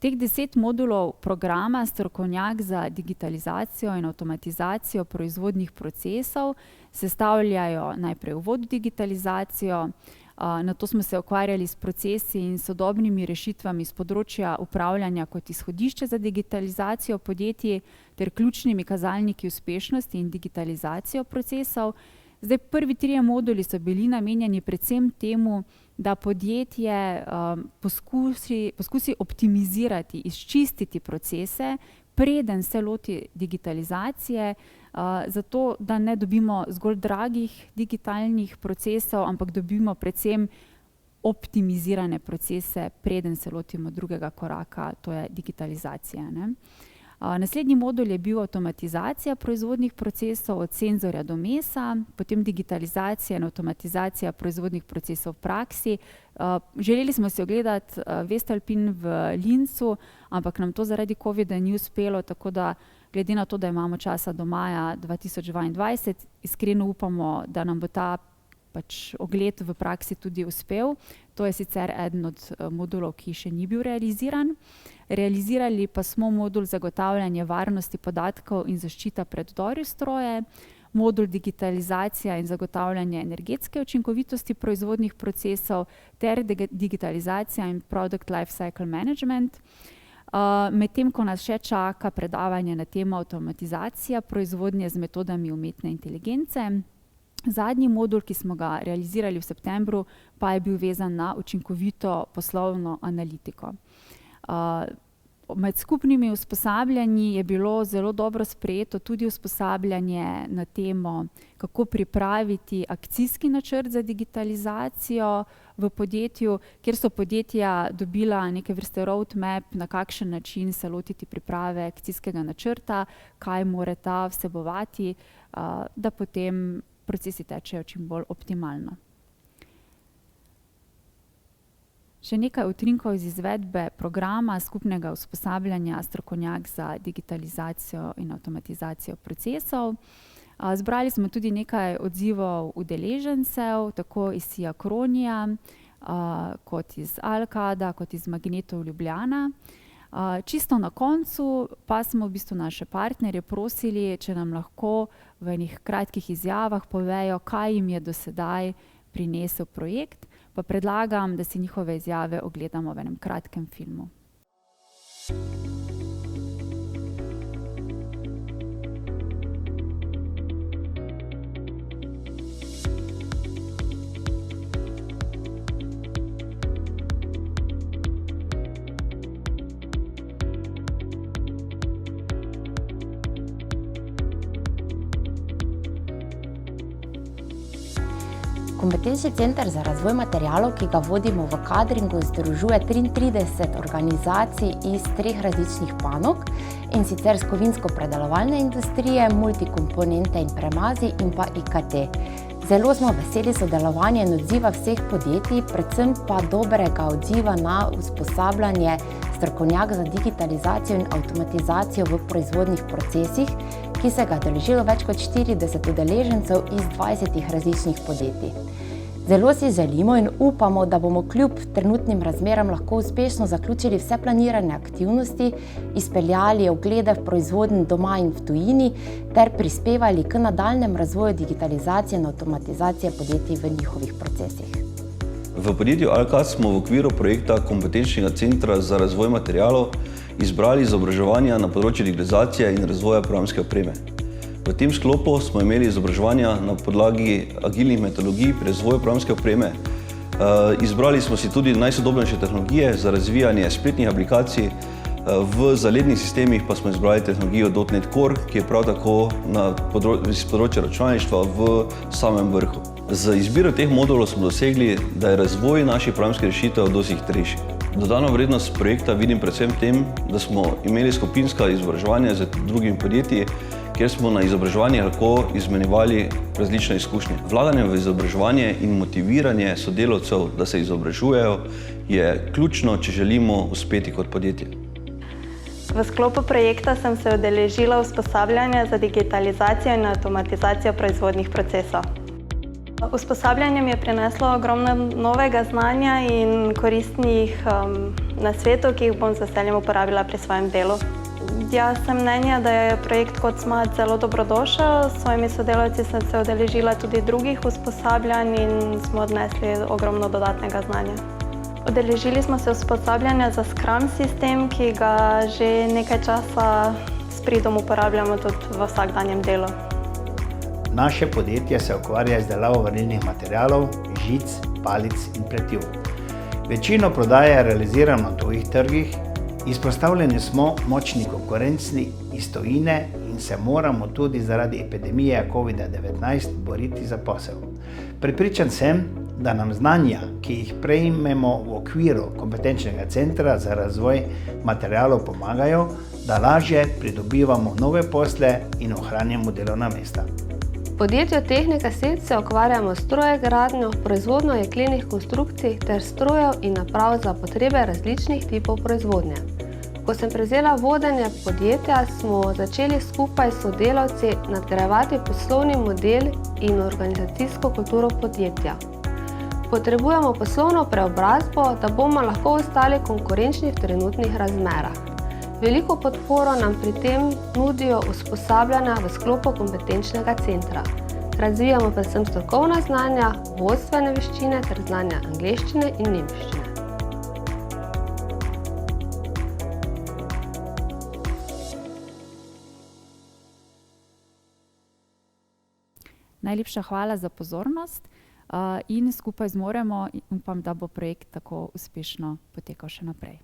S4: Teh 10 modulov programa Strokovnjak za digitalizacijo in avtomatizacijo proizvodnih procesov sestavljajo najprej uvod v digitalizacijo, nato smo se ukvarjali s procesi in sodobnimi rešitvami s področja upravljanja kot izhodišče za digitalizacijo podjetij ter ključnimi kazalniki uspešnosti in digitalizacijo procesov. Zdaj, prvi 3 moduli so bili namenjeni predvsem temu, da podjetje poskusi optimizirati, izčistiti procese, preden se loti digitalizacije, zato da ne dobimo zgolj dragih digitalnih procesov, ampak dobimo predvsem optimizirane procese, preden se lotimo drugega koraka, to je digitalizacija, ne. Naslednji modul je bil avtomatizacija proizvodnih procesov od senzorja do mesa, potem digitalizacija in avtomatizacija proizvodnih procesov v praksi. Želeli smo si ogledati Vestalpin v Linzu, ampak nam to zaradi covida ni uspelo, tako da glede na to, da imamo časa do maja 2022, iskreno upamo, da nam bo ta ogled v praksi tudi uspel. To je sicer eden od modulov, ki še ni bil realiziran. Realizirali pa smo modul zagotavljanje varnosti podatkov in zaščita pred vdori v stroje, modul digitalizacija in zagotavljanje energetske učinkovitosti proizvodnih procesov ter digitalizacija in product life cycle management. Medtem ko nas še čaka predavanje na temo avtomatizacija proizvodnje z metodami umetne inteligence. Zadnji modul, ki smo ga realizirali v septembru, pa je bil vezan na učinkovito poslovno analitiko. Med skupnimi usposabljanji je bilo zelo dobro sprejeto tudi usposabljanje na temo, kako pripraviti akcijski načrt za digitalizacijo v podjetju, kjer so podjetja dobila neke vrste roadmap, na kakšen način se lotiti priprave akcijskega načrta, kaj mora ta vsebovati, da potem procesi tečejo čim bolj optimalno. Še nekaj utrinkov iz izvedbe programa skupnega usposabljanja Strokovnjak za digitalizacijo in avtomatizacijo procesov. Zbrali smo tudi nekaj odzivov udeležencev, tako iz Siacronija, kot iz Alcada, kot iz Magnetov Ljubljana. Čisto na koncu pa smo v bistvu naše partnerje prosili, če nam lahko v enih kratkih izjavah povejo, kaj jim je do sedaj prinesel projekt, pa predlagam, da si njihove izjave ogledamo v enem kratkem filmu.
S5: Kompetenčni center za razvoj materialov, ki ga vodimo v Kadringu, združuje 33 organizacij iz 3 različnih panog, in sicer s kovinsko-predelovalne industrije, multikomponente in premazi in pa IKT. Zelo smo veseli sodelovanja in odziva vseh podjetij, predvsem pa dobrega odziva na usposabljanje Strokovnjak za digitalizacijo in avtomatizacijo v proizvodnih procesih, ki se ga je udeležilo več kot 40 udeležencev iz 20 različnih podjetij. Zelo si želimo in upamo, da bomo kljub trenutnim razmeram lahko uspešno zaključili vse planirane aktivnosti, izpeljali oglede v proizvodnji doma in v tujini ter prispevali k nadaljnjemu razvoju digitalizacije in avtomatizacije podjetij v njihovih procesih.
S6: V podjetju Alka smo v okviru projekta Kompetenčnega centra za razvoj materialov izbrali izobraževanja na področju digitalizacije in razvoja programske opreme. V tem sklopu smo imeli izobraževanja na podlagi agilnih metodologij pri razvoju programske opreme. Izbrali smo si tudi najsodobnejše tehnologije za razvijanje spletnih aplikacij, v zalednih sistemih pa smo izbrali tehnologijo .NET Core, ki je prav tako iz področja računalništva v samem vrhu. Z izbiro teh modulov smo dosegli, da je razvoj naših programskih rešitev dosti hitrejši. Dodano vrednost projekta vidim predvsem v tem, da smo imeli skupinska izobraževanja z drugimi podjetji, kjer smo na izobraževanjih lahko izmenjevali različne izkušnje. Vlaganje v izobraževanje in motiviranje sodelavcev, da se izobražujejo, je ključno, če želimo uspeti kot podjetje.
S7: V sklopu projekta sem se udeležila usposabljanja za digitalizacijo in avtomatizacijo proizvodnih procesov. Usposabljanje mi je prineslo ogromno novega znanja in koristnih nasvetov, ki jih bom z veseljem uporabila pri svojem delu. Jaz sem mnenja, da je projekt Kot Smart zelo dobrodošel. S svojimi sodelavci sem se udeležila tudi drugih usposabljanj in smo odnesli ogromno dodatnega znanja. Udeležili smo se usposabljanja za Scrum sistem, ki ga že nekaj časa s pridom uporabljamo tudi v vsakdanjem delu.
S8: Naše podjetje se ukvarja z izdelavo varilnih materialov, žic, palic in pletiv. Večino prodaje realiziramo na tujih trgih, izpostavljeni smo močni konkurenci iz tujine in se moramo tudi zaradi epidemije COVID-19 boriti za posel. Prepričan sem, da nam znanja, ki jih prejmemo v okviru Kompetenčnega centra za razvoj materialov pomagajo, da lažje pridobivamo nove posle in ohranjamo delovna mesta.
S9: V podjetju Tehnika Set se ukvarjamo s strojegradnjo, proizvodnjo jeklenih konstrukcij ter strojev in naprav za potrebe različnih tipov proizvodnje. Ko sem prevzela vodenje podjetja, smo začeli skupaj s sodelavci nadgrajevati poslovni model in organizacijsko kulturo podjetja. Potrebujemo poslovno preobrazbo, da bomo lahko ostali konkurenčni v trenutnih razmerah. Veliko podporo nam pri tem nudijo usposabljanja v sklopu kompetenčnega centra. Razvijamo predvsem strokovna znanja, vodstvene veščine ter znanja angleščine in nemščine.
S4: Najlepša hvala za pozornost in skupaj zmoremo in upam, da bo projekt tako uspešno potekal še naprej.